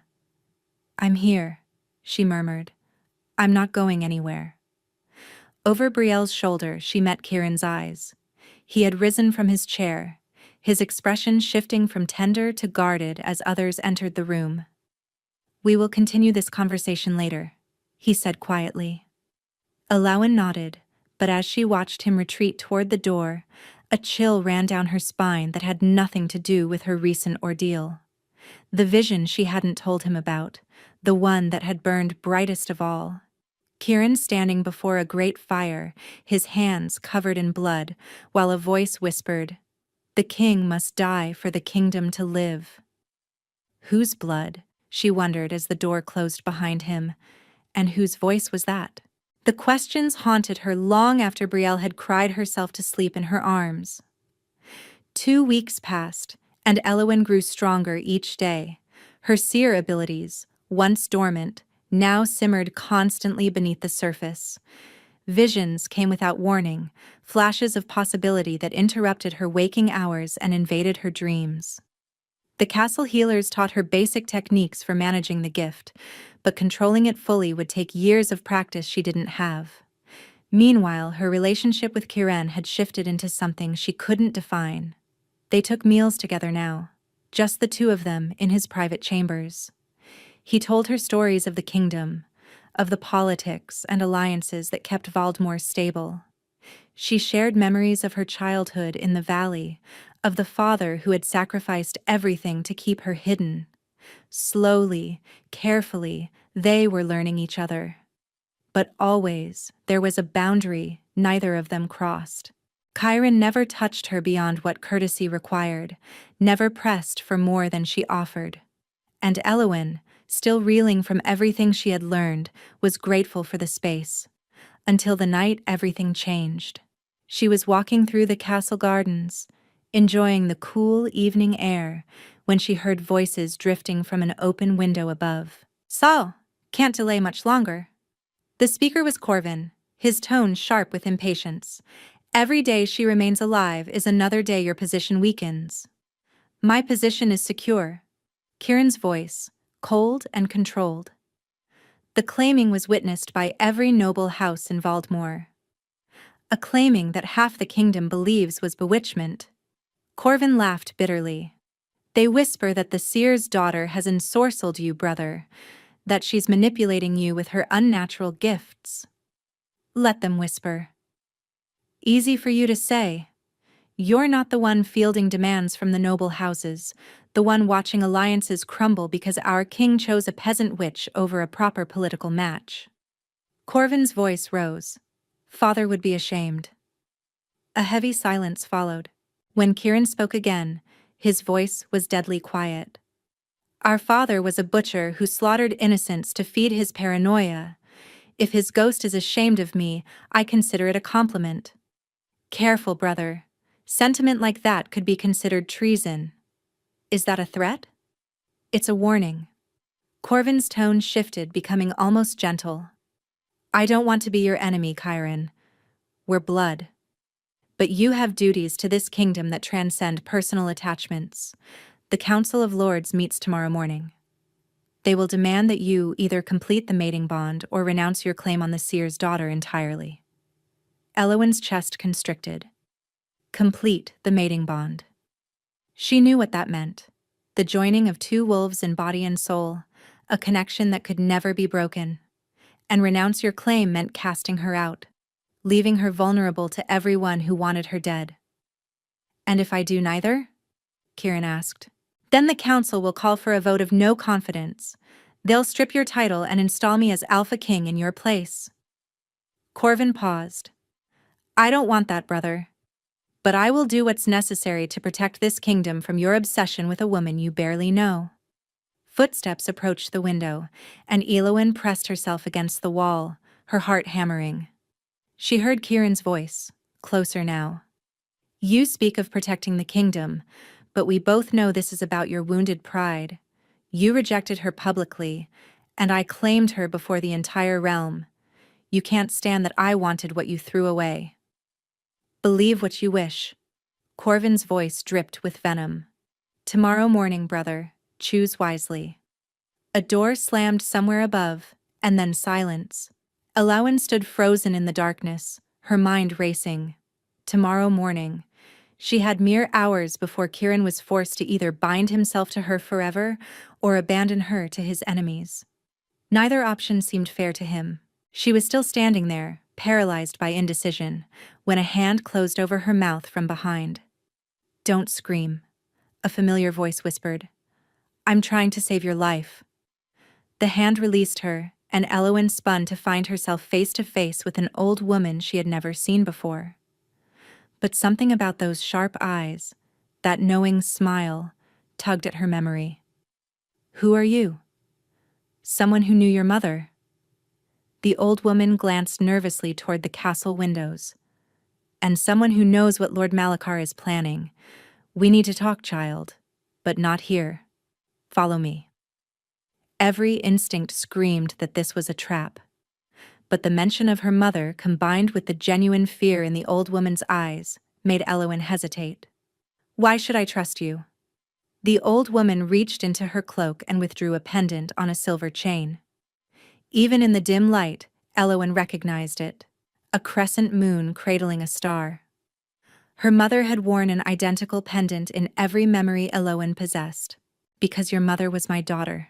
I'm here, she murmured. I'm not going anywhere. Over Brielle's shoulder, she met Kieran's eyes. He had risen from his chair, his expression shifting from tender to guarded as others entered the room. We will continue this conversation later, he said quietly. Elowyn nodded, but as she watched him retreat toward the door, a chill ran down her spine that had nothing to do with her recent ordeal. The vision she hadn't told him about, the one that had burned brightest of all. Kieran standing before a great fire, his hands covered in blood, while a voice whispered, "The king must die for the kingdom to live." Whose blood? She wondered as the door closed behind him. And whose voice was that? The questions haunted her long after Brielle had cried herself to sleep in her arms. 2 weeks passed, and Elowyn grew stronger each day. Her seer abilities, once dormant, now simmered constantly beneath the surface. Visions came without warning, flashes of possibility that interrupted her waking hours and invaded her dreams. The castle healers taught her basic techniques for managing the gift, but controlling it fully would take years of practice she didn't have. Meanwhile, her relationship with Kieran had shifted into something she couldn't define. They took meals together now, just the two of them in his private chambers. He told her stories of the kingdom, of the politics and alliances that kept Valdemar stable. She shared memories of her childhood in the valley, of the father who had sacrificed everything to keep her hidden. Slowly, carefully, they were learning each other. But always, there was a boundary neither of them crossed. Kieran never touched her beyond what courtesy required, never pressed for more than she offered. And Elowyn, still reeling from everything she had learned, was grateful for the space. Until the night everything changed. She was walking through the castle gardens, enjoying the cool evening air, when she heard voices drifting from an open window above. "So, can't delay much longer." The speaker was Corvin, his tone sharp with impatience. "Every day she remains alive is another day your position weakens." "My position is secure." Kieran's voice, cold and controlled. The claiming was witnessed by every noble house in Valdemar. A claiming that half the kingdom believes was bewitchment. Corvin laughed bitterly. "They whisper that the seer's daughter has ensorcelled you, brother, that she's manipulating you with her unnatural gifts." "Let them whisper. Easy for you to say. You're not the one fielding demands from the noble houses, the one watching alliances crumble because our king chose a peasant witch over a proper political match." Corvin's voice rose. "Father would be ashamed." A heavy silence followed. When Kieran spoke again, his voice was deadly quiet. "Our father was a butcher who slaughtered innocents to feed his paranoia. If his ghost is ashamed of me, I consider it a compliment." "Careful, brother. Sentiment like that could be considered treason." "Is that a threat?" "It's a warning." Corvin's tone shifted, becoming almost gentle. "I don't want to be your enemy, Kieran. We're blood. But you have duties to this kingdom that transcend personal attachments. The Council of Lords meets tomorrow morning. They will demand that you either complete the mating bond or renounce your claim on the seer's daughter entirely." Elowyn's chest constricted. Complete the mating bond. She knew what that meant. The joining of two wolves in body and soul, a connection that could never be broken. And renounce your claim meant casting her out, leaving her vulnerable to everyone who wanted her dead. "And if I do neither?" Kieran asked. "Then the council will call for a vote of no confidence. They'll strip your title and install me as Alpha King in your place." Corvin paused. "I don't want that, brother." But I will do what's necessary to protect this kingdom from your obsession with a woman you barely know." Footsteps approached the window, and Elowen pressed herself against the wall, her heart hammering. She heard Kieran's voice, closer now. "You speak of protecting the kingdom, but we both know this is about your wounded pride. You rejected her publicly, and I claimed her before the entire realm. You can't stand that I wanted what you threw away." "Believe what you wish." Corvin's voice dripped with venom. "Tomorrow morning, brother, choose wisely." A door slammed somewhere above, and then silence. Elowen stood frozen in the darkness, her mind racing. Tomorrow morning. She had mere hours before Kieran was forced to either bind himself to her forever or abandon her to his enemies. Neither option seemed fair to him. She was still standing there, paralyzed by indecision, when a hand closed over her mouth from behind. "Don't scream," a familiar voice whispered. "I'm trying to save your life." The hand released her, and Elowen spun to find herself face to face with an old woman she had never seen before. But something about those sharp eyes, that knowing smile, tugged at her memory. "Who are you?" "Someone who knew your mother." The old woman glanced nervously toward the castle windows. "And someone who knows what Lord Malachar is planning. We need to talk, child, but not here. Follow me." Every instinct screamed that this was a trap. But the mention of her mother, combined with the genuine fear in the old woman's eyes, made Elowen hesitate. "Why should I trust you?" The old woman reached into her cloak and withdrew a pendant on a silver chain. Even in the dim light, Elowen recognized it. A crescent moon cradling a star. Her mother had worn an identical pendant in every memory Elowen possessed. "Because your mother was my daughter,"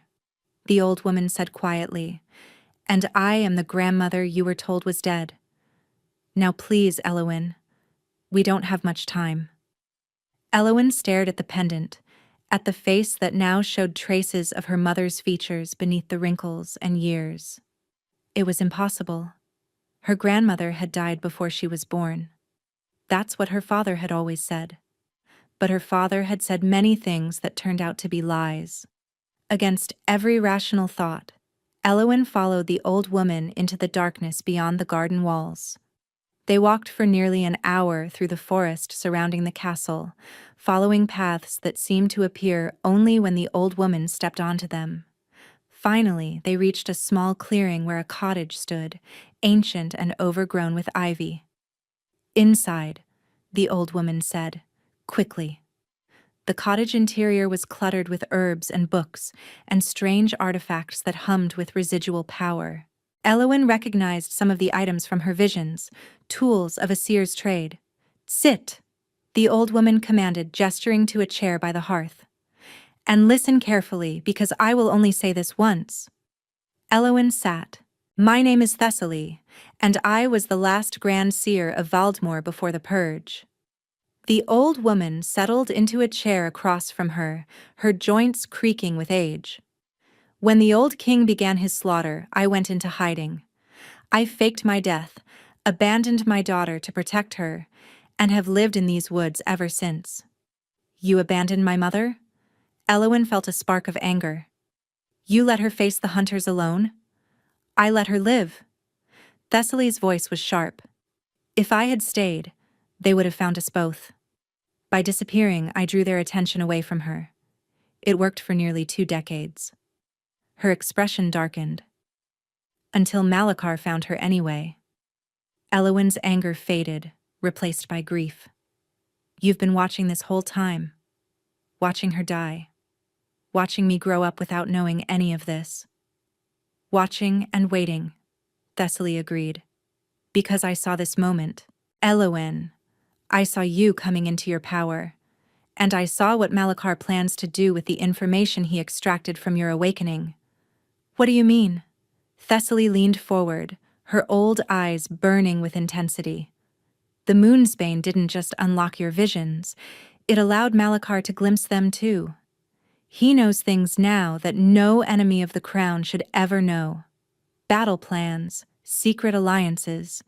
the old woman said quietly, "and I am the grandmother you were told was dead. Now please, Elowen, we don't have much time." Elowen stared at the pendant, at the face that now showed traces of her mother's features beneath the wrinkles and years. It was impossible. Her grandmother had died before she was born. That's what her father had always said. But her father had said many things that turned out to be lies. Against every rational thought, Elowen followed the old woman into the darkness beyond the garden walls. They walked for nearly an hour through the forest surrounding the castle, following paths that seemed to appear only when the old woman stepped onto them. Finally, they reached a small clearing where a cottage stood, ancient and overgrown with ivy. "Inside," the old woman said, quickly. The cottage interior was cluttered with herbs and books, and strange artifacts that hummed with residual power. Elowen recognized some of the items from her visions, tools of a seer's trade. "Sit," the old woman commanded, gesturing to a chair by the hearth. "And listen carefully, because I will only say this once." Elowen sat. "My name is Thessaly, and I was the last Grand Seer of Valdemar before the Purge." The old woman settled into a chair across from her, her joints creaking with age. "When the old king began his slaughter, I went into hiding. I faked my death, abandoned my daughter to protect her, and have lived in these woods ever since." "You abandoned my mother?" Elowen felt a spark of anger. "You let her face the hunters alone?" "I let her live." Thessaly's voice was sharp. "If I had stayed, they would have found us both. By disappearing, I drew their attention away from her. It worked for nearly 2 decades. Her expression darkened. "Until Malachar found her anyway." Elowen's anger faded, replaced by grief. "You've been watching this whole time. Watching her die. Watching me grow up without knowing any of this." "Watching and waiting," Thessaly agreed. "Because I saw this moment. Elowen, I saw you coming into your power, and I saw what Malachar plans to do with the information he extracted from your awakening." "What do you mean?" Thessaly leaned forward, her old eyes burning with intensity. "The Moonsbane didn't just unlock your visions, it allowed Malachar to glimpse them too. He knows things now that no enemy of the crown should ever know. Battle plans, secret alliances,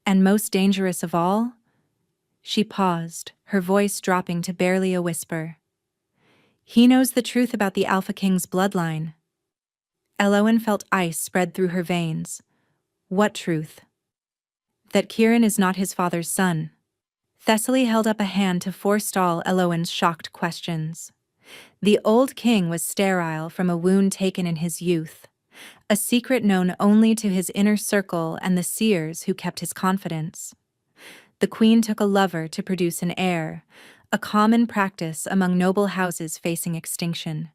and most dangerous of all, She paused, her voice dropping to barely a whisper. He knows the truth about the Alpha King's bloodline. Elowen felt ice spread through her veins. What truth? That Kieran is not his father's son. Thessaly held up a hand to forestall Elowen's shocked questions. The old king was sterile from a wound taken in his youth, a secret known only to his inner circle and the seers who kept his confidence. The queen took a lover to produce an heir, a common practice among noble houses facing extinction.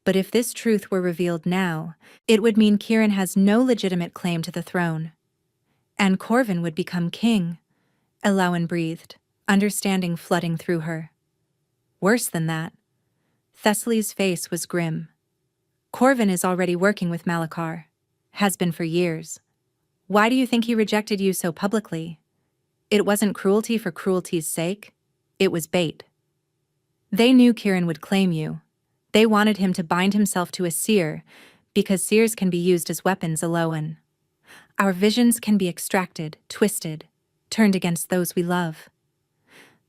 But if this truth were revealed now, it would mean Kieran has no legitimate claim to the throne. And Corvin would become king, Elowen breathed, understanding flooding through her. Worse than that. Thessaly's face was grim. Corvin is already working with Malachar. Has been for years. Why do you think he rejected you so publicly? It wasn't cruelty for cruelty's sake. It was bait. They knew Kieran would claim you. They wanted him to bind himself to a seer, because seers can be used as weapons, Elowen. Our visions can be extracted, twisted, turned against those we love.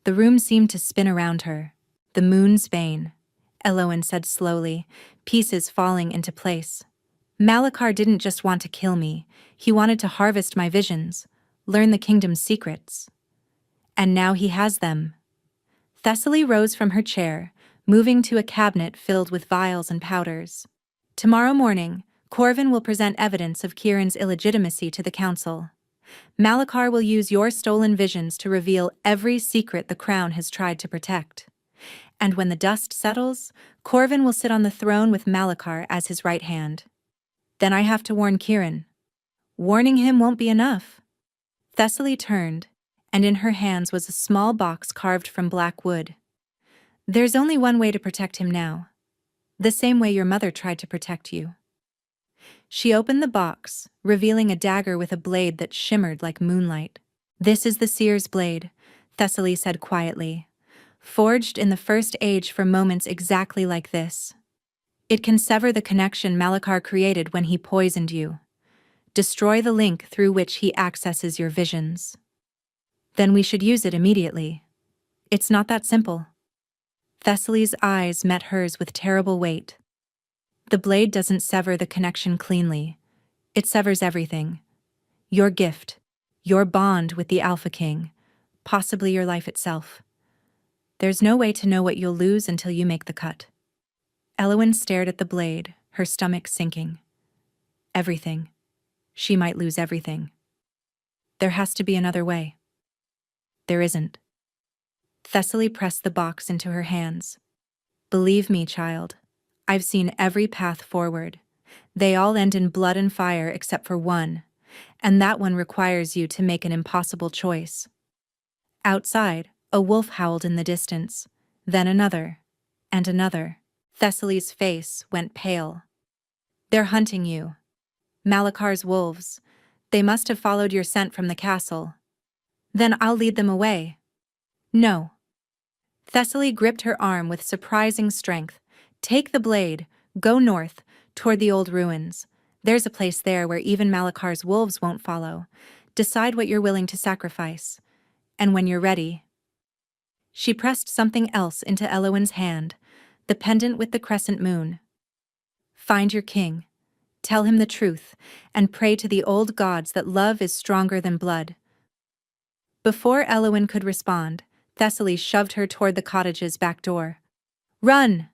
The room seemed to spin around her. The moon's bane, Elowen said slowly, pieces falling into place. Malachar didn't just want to kill me, he wanted to harvest my visions, learn the kingdom's secrets. And now he has them. Thessaly rose from her chair, moving to a cabinet filled with vials and powders. Tomorrow morning, Corvin will present evidence of Kieran's illegitimacy to the council. Malachar will use your stolen visions to reveal every secret the crown has tried to protect. And when the dust settles, Corvin will sit on the throne with Malachar as his right hand. Then I have to warn Kieran. Warning him won't be enough. Thessaly turned, and in her hands was a small box carved from black wood. There's only one way to protect him now. The same way your mother tried to protect you. She opened the box, revealing a dagger with a blade that shimmered like moonlight. This is the seer's blade, Thessaly said quietly. Forged in the First Age for moments exactly like this. It can sever the connection Malachar created when he poisoned you. Destroy the link through which he accesses your visions. Then we should use it immediately. It's not that simple. Thessaly's eyes met hers with terrible weight. The blade doesn't sever the connection cleanly. It severs everything. Your gift, your bond with the Alpha King, possibly your life itself. There's no way to know what you'll lose until you make the cut. Elowen stared at the blade, her stomach sinking. Everything. She might lose everything. There has to be another way. There isn't. Thessaly pressed the box into her hands. Believe me, child. I've seen every path forward. They all end in blood and fire except for one, and that one requires you to make an impossible choice. Outside, a wolf howled in the distance, then another, and another. Thessaly's face went pale. They're hunting you. Malachar's wolves. They must have followed your scent from the castle. Then I'll lead them away. No. Thessaly gripped her arm with surprising strength. Take the blade, go north, toward the old ruins. There's a place there where even Malachar's wolves won't follow. Decide what you're willing to sacrifice. And when you're ready. She pressed something else into Elowen's hand, the pendant with the crescent moon. Find your king. Tell him the truth, and pray to the old gods that love is stronger than blood. Before Elowen could respond, Thessaly shoved her toward the cottage's back door. Run!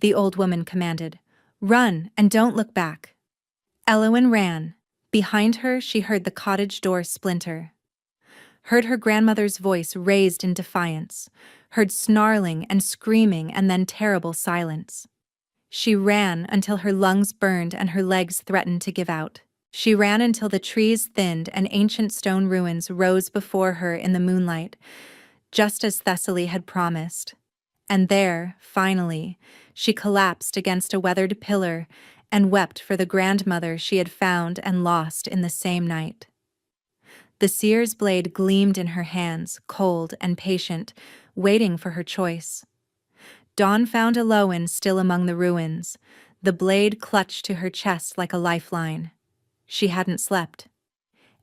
The old woman commanded. Run, and don't look back. Elowen ran. Behind her, she heard the cottage door splinter. Heard her grandmother's voice raised in defiance. Heard snarling and screaming and then terrible silence. She ran until her lungs burned and her legs threatened to give out. She ran until the trees thinned and ancient stone ruins rose before her in the moonlight, just as Thessaly had promised. And there, finally, she collapsed against a weathered pillar and wept for the grandmother she had found and lost in the same night. The seer's blade gleamed in her hands, cold and patient, waiting for her choice. Dawn found Elowen still among the ruins, the blade clutched to her chest like a lifeline. She hadn't slept.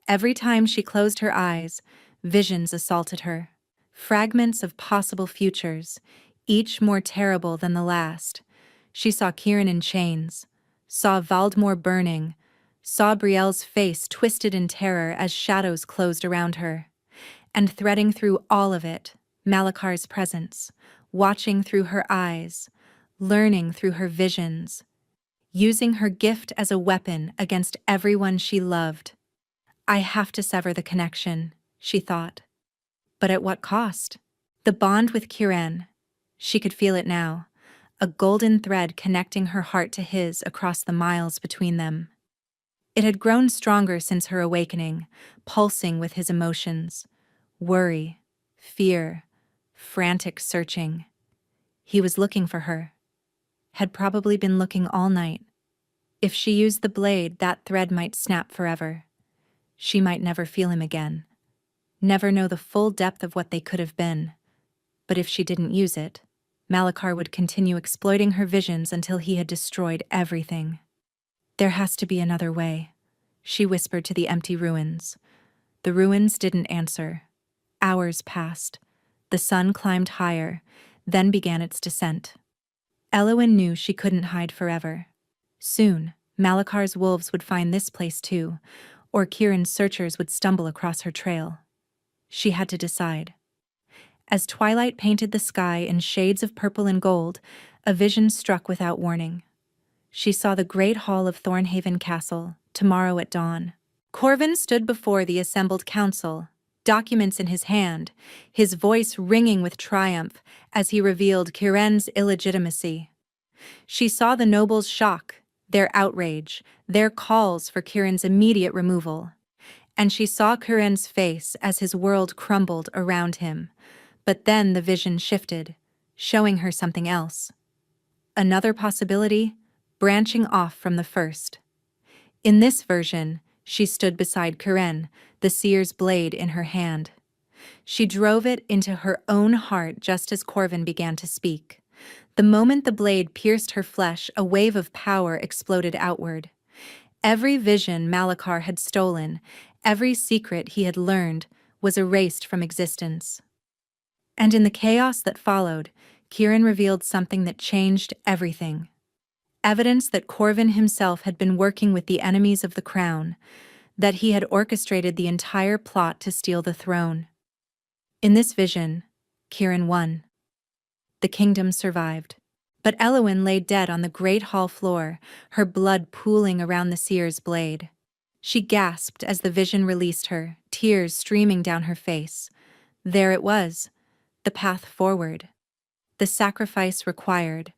Every time she closed her eyes, visions assaulted her. Fragments of possible futures, each more terrible than the last. She saw Kieran in chains, saw Valdemar burning, saw Brielle's face twisted in terror as shadows closed around her. And threading through all of it, Malakar's presence, watching through her eyes, learning through her visions, using her gift as a weapon against everyone she loved. I have to sever the connection, she thought. But at what cost? The bond with Kieran. She could feel it now, a golden thread connecting her heart to his across the miles between them. It had grown stronger since her awakening, pulsing with his emotions. Worry, fear, frantic searching. He was looking for her. Had probably been looking all night. If she used the blade, that thread might snap forever. She might never feel him again. Never know the full depth of what they could have been. But if she didn't use it, Malakar would continue exploiting her visions until he had destroyed everything. There has to be another way, she whispered to the empty ruins. The ruins didn't answer. Hours passed. The sun climbed higher, then began its descent. Elowen knew she couldn't hide forever. Soon, Malakar's wolves would find this place too, or Kieran's searchers would stumble across her trail. She had to decide. As twilight painted the sky in shades of purple and gold, a vision struck without warning. She saw the great hall of Thornhaven Castle, tomorrow at dawn. Corvin stood before the assembled council, documents in his hand, his voice ringing with triumph as he revealed Kieran's illegitimacy. She saw the nobles' shock, their outrage, their calls for Kieran's immediate removal. And she saw Kieran's face as his world crumbled around him. But then the vision shifted, showing her something else. Another possibility, branching off from the first. In this version, she stood beside Kieran, the seer's blade in her hand. She drove it into her own heart just as Corvin began to speak. The moment the blade pierced her flesh, a wave of power exploded outward. Every vision Malakar had stolen, every secret he had learned, was erased from existence. And in the chaos that followed, Kieran revealed something that changed everything. Evidence that Corvin himself had been working with the enemies of the crown, that he had orchestrated the entire plot to steal the throne. In this vision, Kieran won. The kingdom survived. But Elowen lay dead on the great hall floor, her blood pooling around the seer's blade. She gasped as the vision released her, tears streaming down her face. There it was, the path forward. The sacrifice required.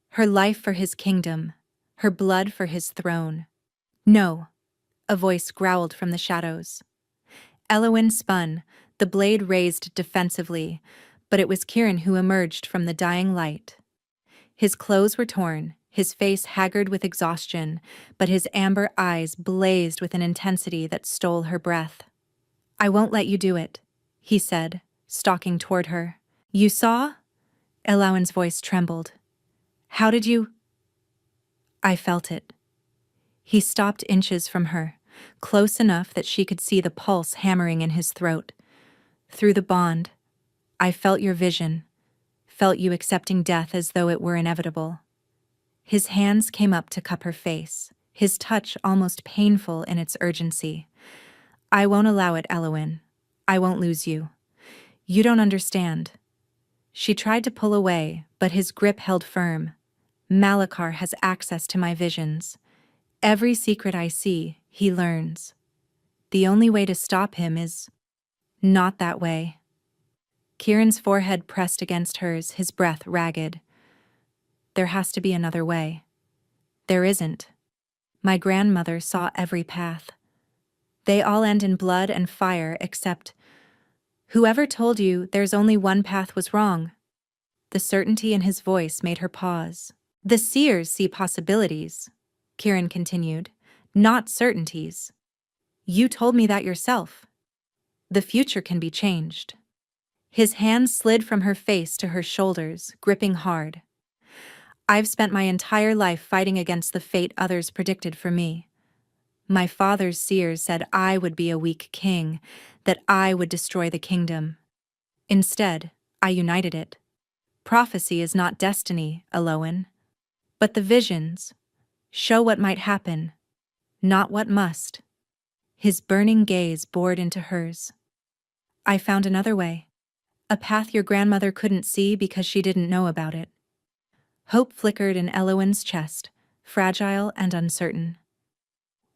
Her life for his kingdom, her blood for his throne. No, a voice growled from the shadows. Elowen spun, the blade raised defensively, but it was Kieran who emerged from the dying light. His clothes were torn, his face haggard with exhaustion, but his amber eyes blazed with an intensity that stole her breath. "I won't let you do it," he said, stalking toward her. "You saw?" Elowen's voice trembled. "How did you—" "I felt it." He stopped inches from her, close enough that she could see the pulse hammering in his throat. "Through the bond, I felt your vision, felt you accepting death as though it were inevitable." His hands came up to cup her face, his touch almost painful in its urgency. "I won't allow it, Elowen. I won't lose you. You don't understand." She tried to pull away, but his grip held firm. "Malakar has access to my visions. Every secret I see, he learns. The only way to stop him is not that way." Kieran's forehead pressed against hers, his breath ragged. "There has to be another way." "There isn't. My grandmother saw every path. They all end in blood and fire except— Whoever told you there's only one path was wrong." The certainty in his voice made her pause. "The seers see possibilities," Kieran continued, "not certainties. You told me that yourself. The future can be changed." His hand slid from her face to her shoulders, gripping hard. "I've spent my entire life fighting against the fate others predicted for me. My father's seers said I would be a weak king, that I would destroy the kingdom. Instead, I united it. Prophecy is not destiny, Elowen, but the visions. Show what might happen, not what must. His burning gaze bored into hers. I found another way. A path your grandmother couldn't see because she didn't know about it. Hope flickered in Elowen's chest, fragile and uncertain.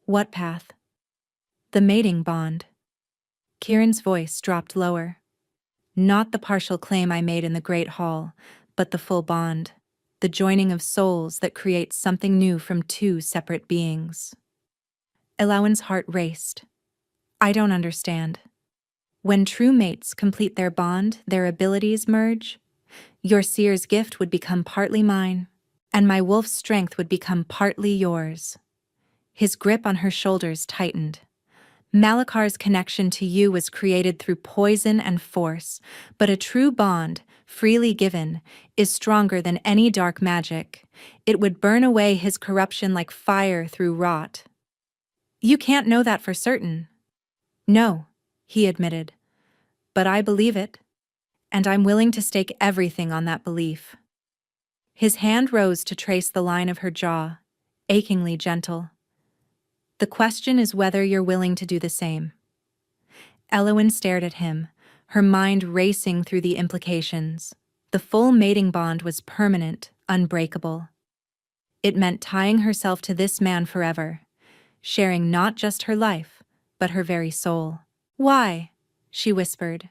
What path? The mating bond. Kieran's voice dropped lower. Not the partial claim I made in the Great Hall, but the full bond. The joining of souls that creates something new from two separate beings. Elowen's heart raced. I don't understand. When true mates complete their bond, their abilities merge. Your seer's gift would become partly mine, and my wolf's strength would become partly yours. His grip on her shoulders tightened. Malakar's connection to you was created through poison and force, but a true bond, freely given, is stronger than any dark magic. It would burn away his corruption like fire through rot. You can't know that for certain. No, he admitted. But I believe it, and I'm willing to stake everything on that belief. His hand rose to trace the line of her jaw, achingly gentle. The question is whether you're willing to do the same. Elowen stared at him, her mind racing through the implications. The full mating bond was permanent, unbreakable. It meant tying herself to this man forever, sharing not just her life, but her very soul. Why? She whispered.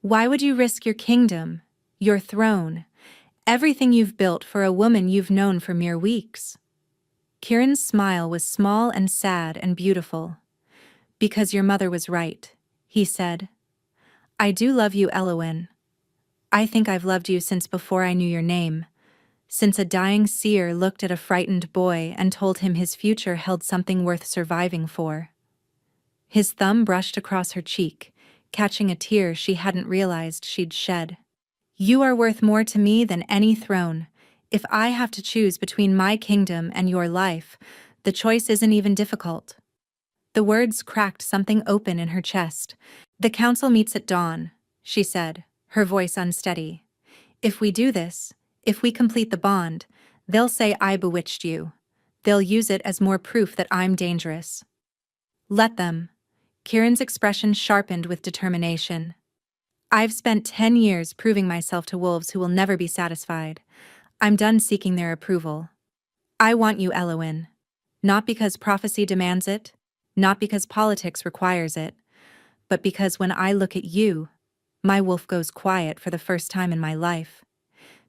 Why would you risk your kingdom, your throne, everything you've built for a woman you've known for mere weeks? Kieran's smile was small and sad and beautiful. Because your mother was right, he said. I do love you, Elowen. I think I've loved you since before I knew your name, since a dying seer looked at a frightened boy and told him his future held something worth surviving for. His thumb brushed across her cheek, catching a tear she hadn't realized she'd shed. You are worth more to me than any throne. If I have to choose between my kingdom and your life, the choice isn't even difficult. The words cracked something open in her chest. The council meets at dawn, she said, her voice unsteady. If we do this, if we complete the bond, they'll say I bewitched you. They'll use it as more proof that I'm dangerous. Let them. Kieran's expression sharpened with determination. I've spent 10 years proving myself to wolves who will never be satisfied. I'm done seeking their approval. I want you, Elowen. Not because prophecy demands it, not because politics requires it, but because when I look at you, my wolf goes quiet for the first time in my life.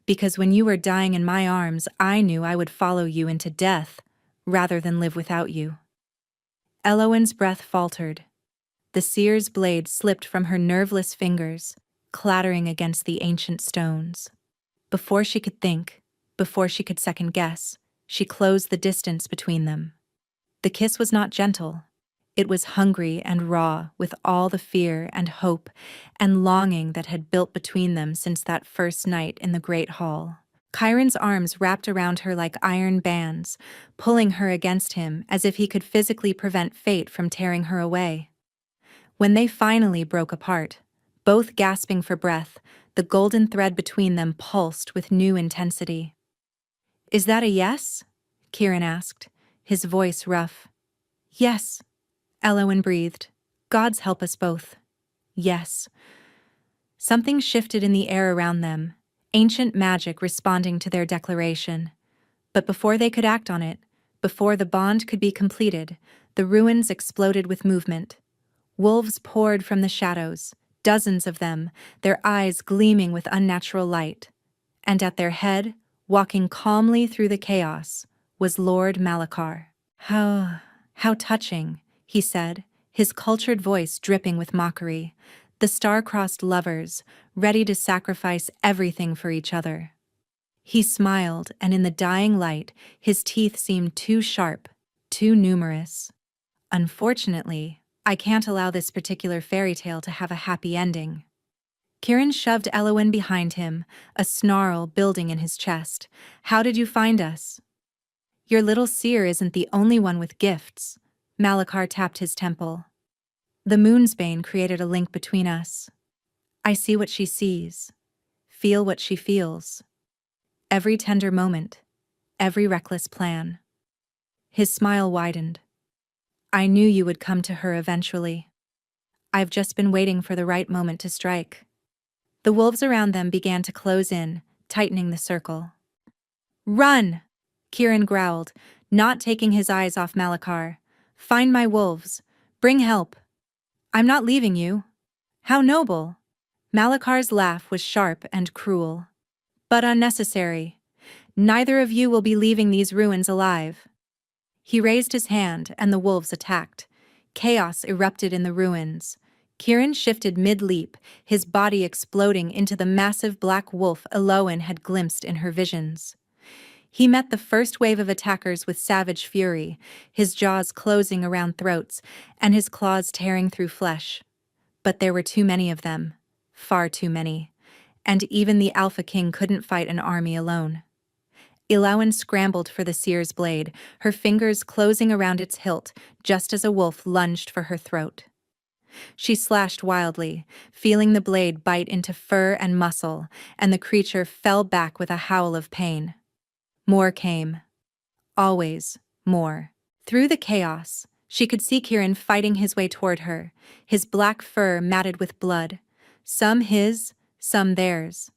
Because when you were dying in my arms, I knew I would follow you into death, rather than live without you. Elowen's breath faltered. The seer's blade slipped from her nerveless fingers, clattering against the ancient stones. Before she could think, before she could second-guess, she closed the distance between them. The kiss was not gentle. It was hungry and raw with all the fear and hope and longing that had built between them since that first night in the Great Hall. Chiron's arms wrapped around her like iron bands, pulling her against him as if he could physically prevent fate from tearing her away. When they finally broke apart, both gasping for breath, the golden thread between them pulsed with new intensity. Is that a yes? Kieran asked, his voice rough. Yes, Elowen breathed. Gods help us both. Yes. Something shifted in the air around them, ancient magic responding to their declaration. But before they could act on it, before the bond could be completed, the ruins exploded with movement. Wolves poured from the shadows, dozens of them, their eyes gleaming with unnatural light. And at their head, walking calmly through the chaos, was Lord Malakar. How touching, he said, his cultured voice dripping with mockery. The star-crossed lovers, ready to sacrifice everything for each other. He smiled, and in the dying light, his teeth seemed too sharp, too numerous. Unfortunately, I can't allow this particular fairy tale to have a happy ending. Kieran shoved Elowen behind him, a snarl building in his chest. How did you find us? Your little seer isn't the only one with gifts. Malakar tapped his temple. The Moonsbane created a link between us. I see what she sees, feel what she feels. Every tender moment, every reckless plan. His smile widened. I knew you would come to her eventually. I've just been waiting for the right moment to strike. The wolves around them began to close in, tightening the circle. Run! Kieran growled, not taking his eyes off Malachar. Find my wolves. Bring help. I'm not leaving you. How noble! Malachar's laugh was sharp and cruel. But unnecessary. Neither of you will be leaving these ruins alive. He raised his hand, and the wolves attacked. Chaos erupted in the ruins. Kieran shifted mid-leap, his body exploding into the massive black wolf Eloan had glimpsed in her visions. He met the first wave of attackers with savage fury, his jaws closing around throats, and his claws tearing through flesh. But there were too many of them. Far too many. And even the Alpha King couldn't fight an army alone. Eloan scrambled for the seer's blade, her fingers closing around its hilt, just as a wolf lunged for her throat. She slashed wildly, feeling the blade bite into fur and muscle, and the creature fell back with a howl of pain. More came. Always more. Through the chaos, she could see Kieran fighting his way toward her, his black fur matted with blood, some his, some theirs.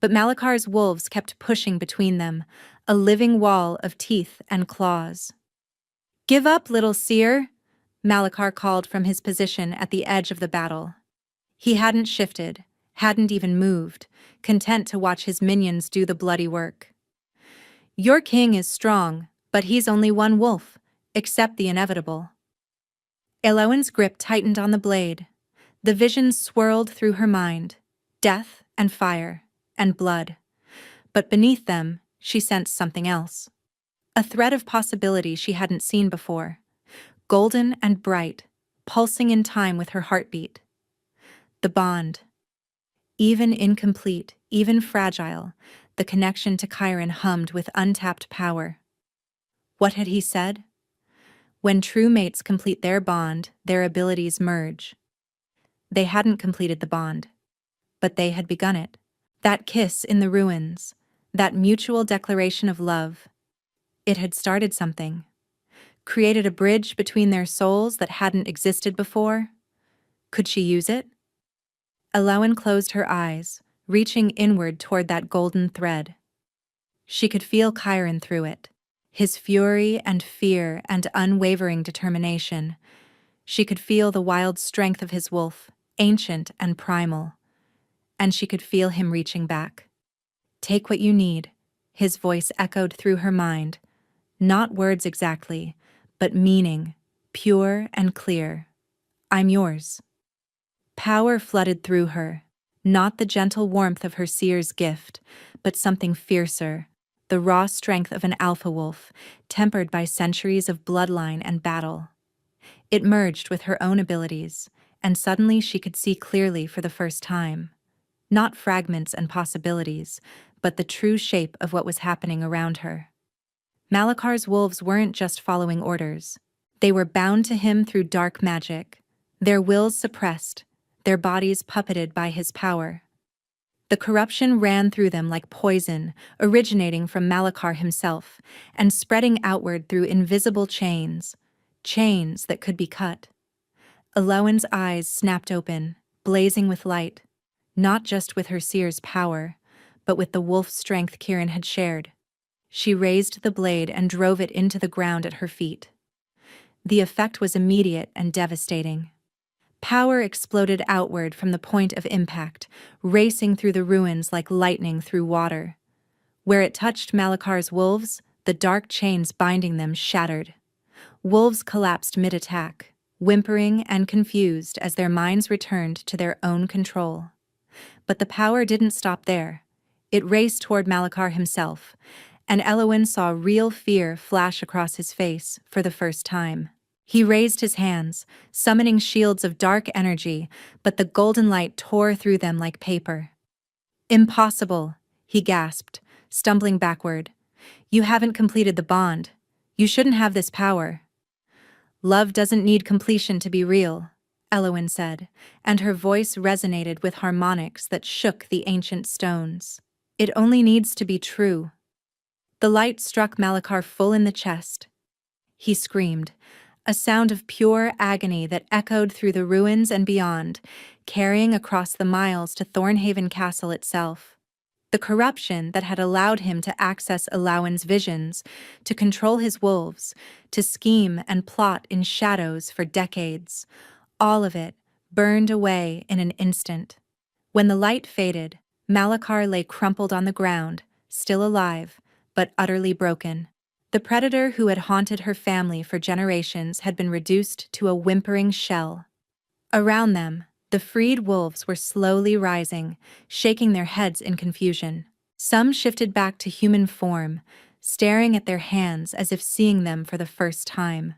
But Malachar's wolves kept pushing between them, a living wall of teeth and claws. Give up, little seer, Malachar called from his position at the edge of the battle. He hadn't shifted, hadn't even moved, content to watch his minions do the bloody work. Your king is strong, but he's only one wolf. Accept the inevitable. Eloan's grip tightened on the blade. The visions swirled through her mind. Death and fire and blood. But beneath them, she sensed something else. A thread of possibility she hadn't seen before. Golden and bright, pulsing in time with her heartbeat. The bond. Even incomplete, even fragile, the connection to Chiron hummed with untapped power. What had he said? When true mates complete their bond, their abilities merge. They hadn't completed the bond, but they had begun it. That kiss in the ruins, that mutual declaration of love, it had started something. Created a bridge between their souls that hadn't existed before. Could she use it? Eloan closed her eyes, reaching inward toward that golden thread. She could feel Chiron through it, his fury and fear and unwavering determination. She could feel the wild strength of his wolf, ancient and primal. And she could feel him reaching back. Take what you need, his voice echoed through her mind. Not words exactly, but meaning, pure and clear. I'm yours. Power flooded through her, not the gentle warmth of her seer's gift, but something fiercer, the raw strength of an alpha wolf, tempered by centuries of bloodline and battle. It merged with her own abilities, and suddenly she could see clearly for the first time. Not fragments and possibilities, but the true shape of what was happening around her. Malachar's wolves weren't just following orders. They were bound to him through dark magic, their wills suppressed, their bodies puppeted by his power. The corruption ran through them like poison, originating from Malachar himself, and spreading outward through invisible chains, chains that could be cut. Eloan's eyes snapped open, blazing with light, not just with her seer's power, but with the wolf strength Kieran had shared. She raised the blade and drove it into the ground at her feet. The effect was immediate and devastating. Power exploded outward from the point of impact, racing through the ruins like lightning through water. Where it touched Malachar's wolves, the dark chains binding them shattered. Wolves collapsed mid-attack, whimpering and confused as their minds returned to their own control. But the power didn't stop there. It raced toward Malachar himself, and Eloan saw real fear flash across his face for the first time. He raised his hands, summoning shields of dark energy, but the golden light tore through them like paper. Impossible, he gasped, stumbling backward. You haven't completed the bond. You shouldn't have this power. Love doesn't need completion to be real, Elowen said, and her voice resonated with harmonics that shook the ancient stones. It only needs to be true. The light struck Malachar full in the chest. He screamed, a sound of pure agony that echoed through the ruins and beyond, carrying across the miles to Thornhaven Castle itself. The corruption that had allowed him to access Elowen's visions, to control his wolves, to scheme and plot in shadows for decades, all of it burned away in an instant. When the light faded, Malachar lay crumpled on the ground, still alive, but utterly broken. The predator who had haunted her family for generations had been reduced to a whimpering shell. Around them, the freed wolves were slowly rising, shaking their heads in confusion. Some shifted back to human form, staring at their hands as if seeing them for the first time.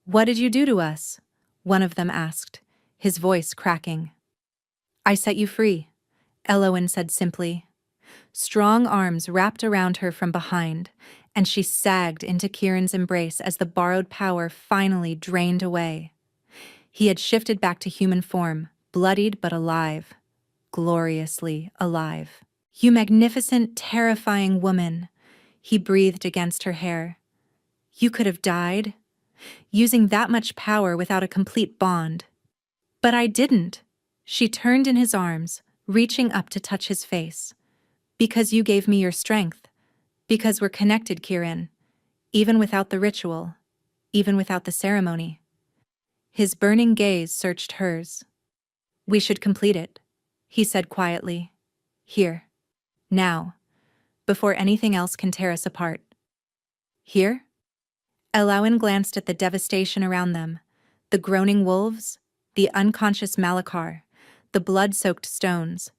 "What did you do to us?" one of them asked, his voice cracking. "I set you free," Elowen said simply. Strong arms wrapped around her from behind, and she sagged into Kieran's embrace as the borrowed power finally drained away. He had shifted back to human form, bloodied but alive. Gloriously alive. "You magnificent, terrifying woman," he breathed against her hair. "You could have died, using that much power without a complete bond." "But I didn't." She turned in his arms, reaching up to touch his face. "Because you gave me your strength. Because we're connected, Kieran. Even without the ritual. Even without the ceremony." His burning gaze searched hers. "We should complete it," he said quietly. "Here. Now. Before anything else can tear us apart." "Here?" Elowen glanced at the devastation around them. The groaning wolves, the unconscious Malachar, the blood-soaked stones.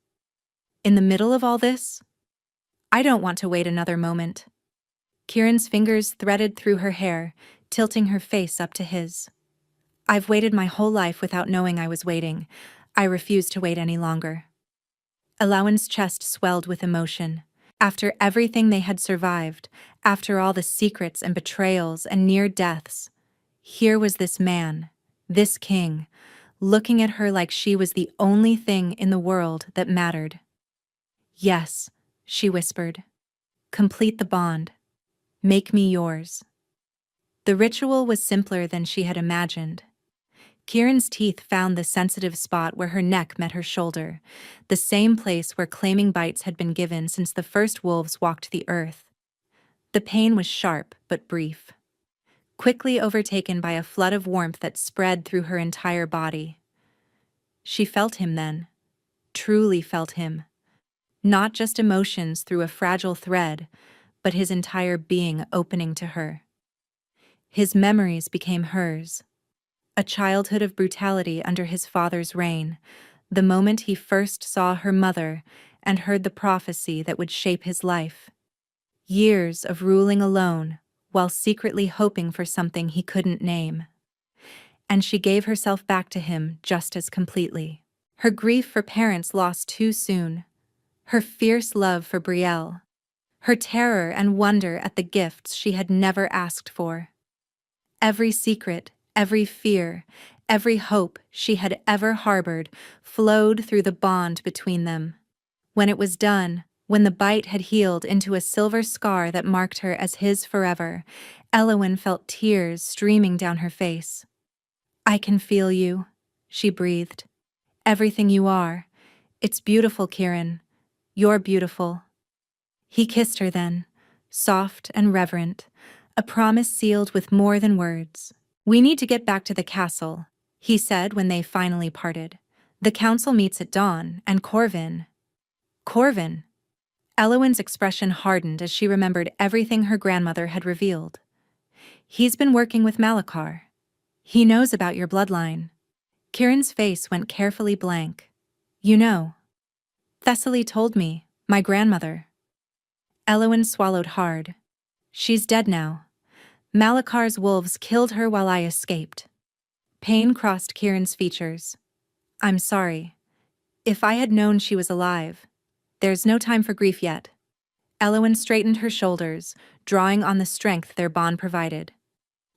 "In the middle of all this? I don't want to wait another moment." Kieran's fingers threaded through her hair, tilting her face up to his. "I've waited my whole life without knowing I was waiting. I refuse to wait any longer." Elowen's chest swelled with emotion. After everything they had survived, after all the secrets and betrayals and near deaths, here was this man, this king, looking at her like she was the only thing in the world that mattered. "Yes," she whispered. "Complete the bond. Make me yours." The ritual was simpler than she had imagined. Kieran's teeth found the sensitive spot where her neck met her shoulder, the same place where claiming bites had been given since the first wolves walked the earth. The pain was sharp but brief, quickly overtaken by a flood of warmth that spread through her entire body. She felt him then, truly felt him. Not just emotions through a fragile thread, but his entire being opening to her. His memories became hers. A childhood of brutality under his father's reign, the moment he first saw her mother and heard the prophecy that would shape his life. Years of ruling alone, while secretly hoping for something he couldn't name. And she gave herself back to him just as completely. Her grief for parents lost too soon. Her fierce love for Brielle. Her terror and wonder at the gifts she had never asked for. Every secret, every fear, every hope she had ever harbored flowed through the bond between them. When it was done, when the bite had healed into a silver scar that marked her as his forever, Elowen felt tears streaming down her face. "I can feel you," she breathed. "Everything you are. It's beautiful, Kieran. You're beautiful." He kissed her then, soft and reverent, a promise sealed with more than words. "We need to get back to the castle," he said when they finally parted. "The council meets at dawn, and Corvin." "Corvin?" Elowen's expression hardened as she remembered everything her grandmother had revealed. "He's been working with Malachar. He knows about your bloodline." Kieran's face went carefully blank. "You know." "Thessaly told me, my grandmother." Elowen swallowed hard. "She's dead now. Malachar's wolves killed her while I escaped." Pain crossed Kieran's features. "I'm sorry. If I had known she was alive." "There's no time for grief yet." Elowen straightened her shoulders, drawing on the strength their bond provided.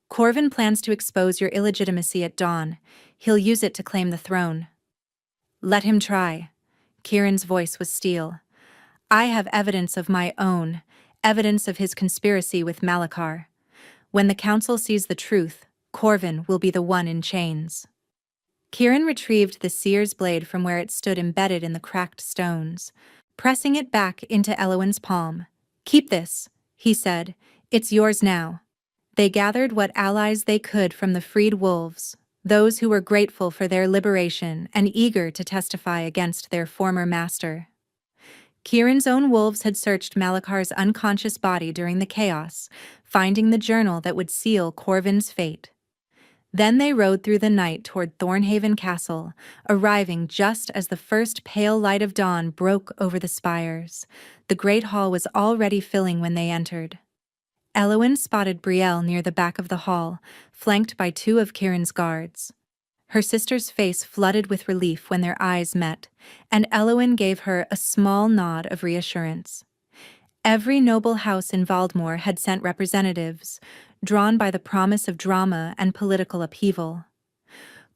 Corvin plans to expose your illegitimacy at dawn. He'll use it to claim the throne. Let him try. Kieran's voice was steel. I have evidence of my own, evidence of his conspiracy with Malachar. When the council sees the truth, Corvin will be the one in chains. Kieran retrieved the seer's blade from where it stood embedded in the cracked stones, pressing it back into Elowin's palm. Keep this, he said. It's yours now. They gathered what allies they could from the freed wolves, those who were grateful for their liberation and eager to testify against their former master. Kieran's own wolves had searched Malachar's unconscious body during the chaos, finding the journal that would seal Corvin's fate. Then they rode through the night toward Thornhaven Castle, arriving just as the first pale light of dawn broke over the spires. The great hall was already filling when they entered. Elowin spotted Brielle near the back of the hall, flanked by two of Kieran's guards. Her sister's face flooded with relief when their eyes met, and Elowin gave her a small nod of reassurance. Every noble house in Valdemar had sent representatives, drawn by the promise of drama and political upheaval.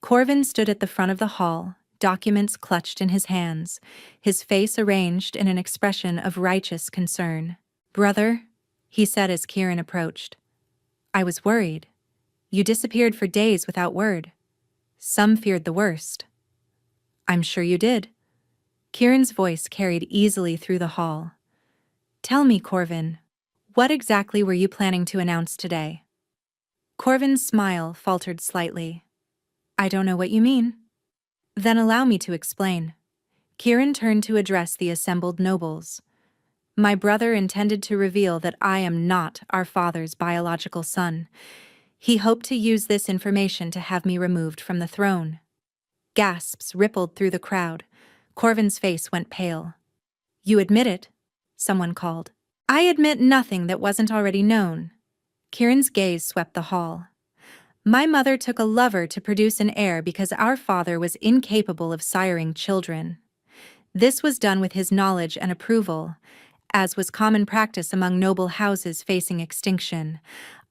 Corvin stood at the front of the hall, documents clutched in his hands, his face arranged in an expression of righteous concern. "Brother," he said as Kieran approached. "I was worried. You disappeared for days without word. Some feared the worst." "I'm sure you did." Kieran's voice carried easily through the hall. "Tell me, Corvin, what exactly were you planning to announce today?" Corvin's smile faltered slightly. "I don't know what you mean." "Then allow me to explain." Kieran turned to address the assembled nobles. "My brother intended to reveal that I am not our father's biological son. He hoped to use this information to have me removed from the throne." Gasps rippled through the crowd. Corvin's face went pale. "You admit it?" someone called. "I admit nothing that wasn't already known." Kieran's gaze swept the hall. "My mother took a lover to produce an heir because our father was incapable of siring children. This was done with his knowledge and approval, as was common practice among noble houses facing extinction.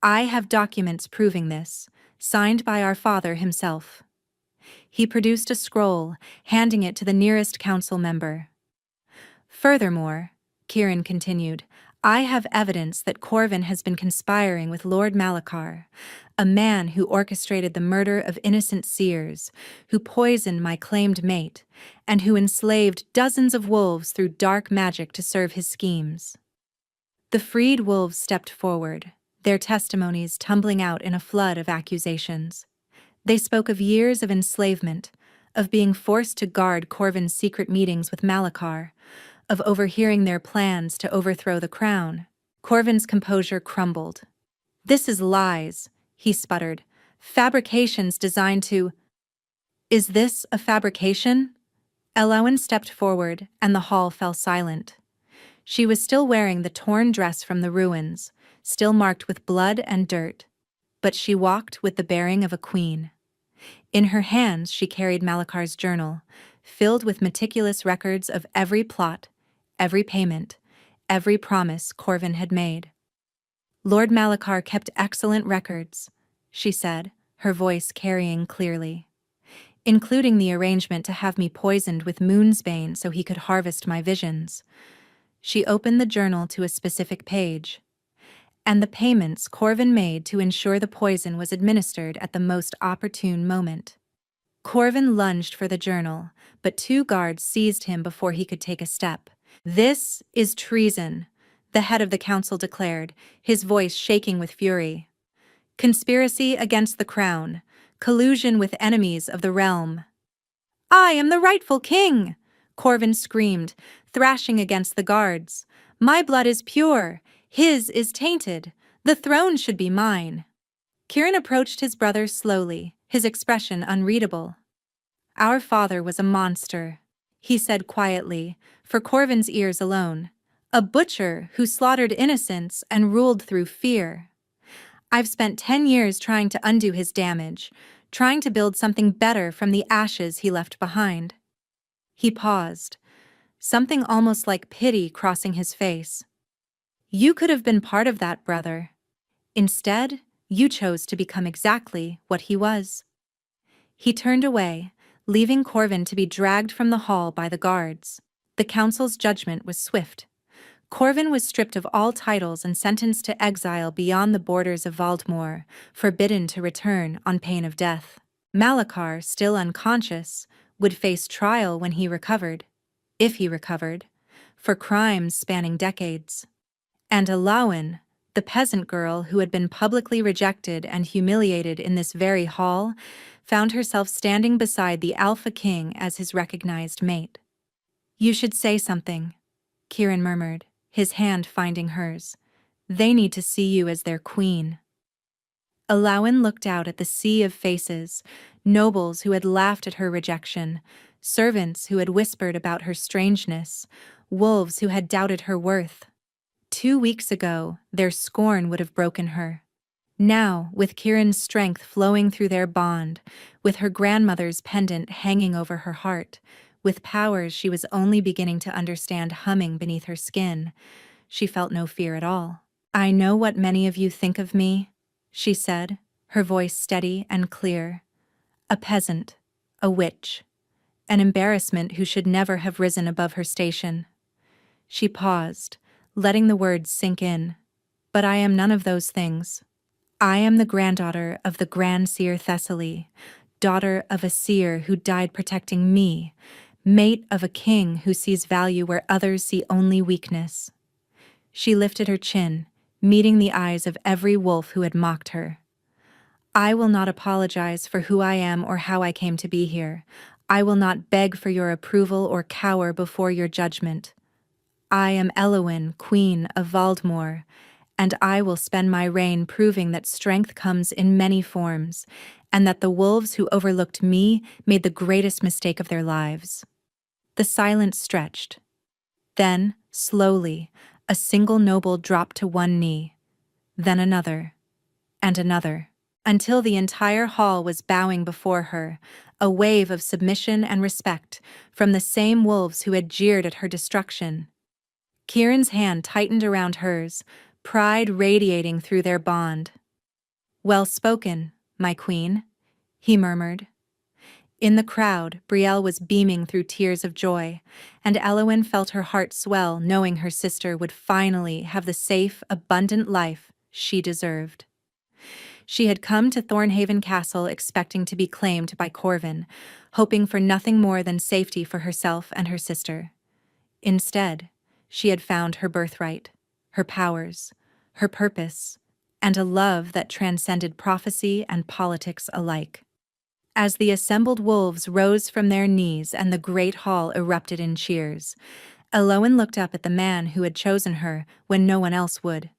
I have documents proving this, signed by our father himself." He produced a scroll, handing it to the nearest council member. "Furthermore," Kieran continued, "I have evidence that Corvin has been conspiring with Lord Malachar, a man who orchestrated the murder of innocent seers, who poisoned my claimed mate, and who enslaved dozens of wolves through dark magic to serve his schemes." The freed wolves stepped forward, their testimonies tumbling out in a flood of accusations. They spoke of years of enslavement, of being forced to guard Corvin's secret meetings with Malachar, of overhearing their plans to overthrow the crown. Corvin's composure crumbled. "This is lies," he sputtered. "Fabrications designed to—" "Is this a fabrication?" Elowin stepped forward, and the hall fell silent. She was still wearing the torn dress from the ruins, still marked with blood and dirt, but she walked with the bearing of a queen. In her hands she carried Malachar's journal, filled with meticulous records of every plot, every payment, every promise Corvin had made. "Lord Malachar kept excellent records," she said, her voice carrying clearly, "including the arrangement to have me poisoned with Moonsbane so he could harvest my visions." She opened the journal to a specific page. "And the payments Corvin made to ensure the poison was administered at the most opportune moment." Corvin lunged for the journal, but two guards seized him before he could take a step. "This is treason," the head of the council declared, his voice shaking with fury. "Conspiracy against the crown, collusion with enemies of the realm." "I am the rightful king!" Corvin screamed, thrashing against the guards. "My blood is pure. His is tainted. The throne should be mine." Kieran approached his brother slowly, his expression unreadable. "Our father was a monster," he said quietly, for Corvin's ears alone. "A butcher who slaughtered innocents and ruled through fear. I've spent 10 years trying to undo his damage, trying to build something better from the ashes he left behind." He paused, something almost like pity crossing his face. "You could have been part of that, brother. Instead, You chose to become exactly what he was." He turned away, leaving Corvin to be dragged from the hall by the guards. The council's judgment was swift. Corvin was stripped of all titles and sentenced to exile beyond the borders of Valdemar, forbidden to return on pain of death. Malachar, still unconscious, would face trial when he recovered, if he recovered, for crimes spanning decades. And Alauin, the peasant girl who had been publicly rejected and humiliated in this very hall, found herself standing beside the Alpha King as his recognized mate. "You should say something," Kieran murmured, his hand finding hers. "They need to see you as their queen." Alauin looked out at the sea of faces, nobles who had laughed at her rejection, servants who had whispered about her strangeness, wolves who had doubted her worth. 2 weeks ago, their scorn would have broken her. Now, with Kieran's strength flowing through their bond, with her grandmother's pendant hanging over her heart, with powers she was only beginning to understand humming beneath her skin, she felt no fear at all. "I know what many of you think of me," she said, her voice steady and clear. "A peasant, a witch, an embarrassment who should never have risen above her station." She paused, letting the words sink in. "But I am none of those things. I am the granddaughter of the Grand Seer Thessaly, daughter of a seer who died protecting me, mate of a king who sees value where others see only weakness." She lifted her chin, meeting the eyes of every wolf who had mocked her. "I will not apologize for who I am or how I came to be here. I will not beg for your approval or cower before your judgment. I am Elowin, Queen of Valdemar, and I will spend my reign proving that strength comes in many forms, and that the wolves who overlooked me made the greatest mistake of their lives." The silence stretched. Then, slowly, a single noble dropped to one knee, then another, and another, until the entire hall was bowing before her, a wave of submission and respect from the same wolves who had jeered at her destruction. Kieran's hand tightened around hers, pride radiating through their bond. "Well spoken, my queen," he murmured. In the crowd, Brielle was beaming through tears of joy, and Elowin felt her heart swell knowing her sister would finally have the safe, abundant life she deserved. She had come to Thornhaven Castle expecting to be claimed by Corvin, hoping for nothing more than safety for herself and her sister. Instead, she had found her birthright, her powers, her purpose, and a love that transcended prophecy and politics alike. As the assembled wolves rose from their knees and the great hall erupted in cheers, Elowin looked up at the man who had chosen her when no one else would.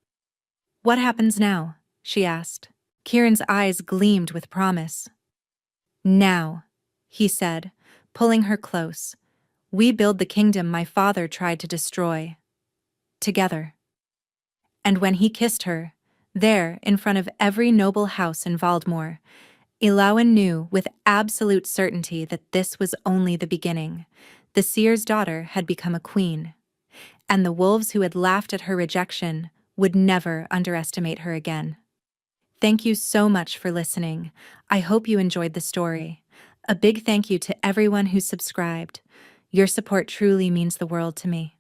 "What happens now?" she asked. Kieran's eyes gleamed with promise. "Now," he said, pulling her close, "we build the kingdom my father tried to destroy. Together." And when he kissed her, there, in front of every noble house in Valdemar, Elowin knew with absolute certainty that this was only the beginning. The seer's daughter had become a queen, and the wolves who had laughed at her rejection would never underestimate her again. Thank you so much for listening. I hope you enjoyed the story. A big thank you to everyone who subscribed. Your support truly means the world to me.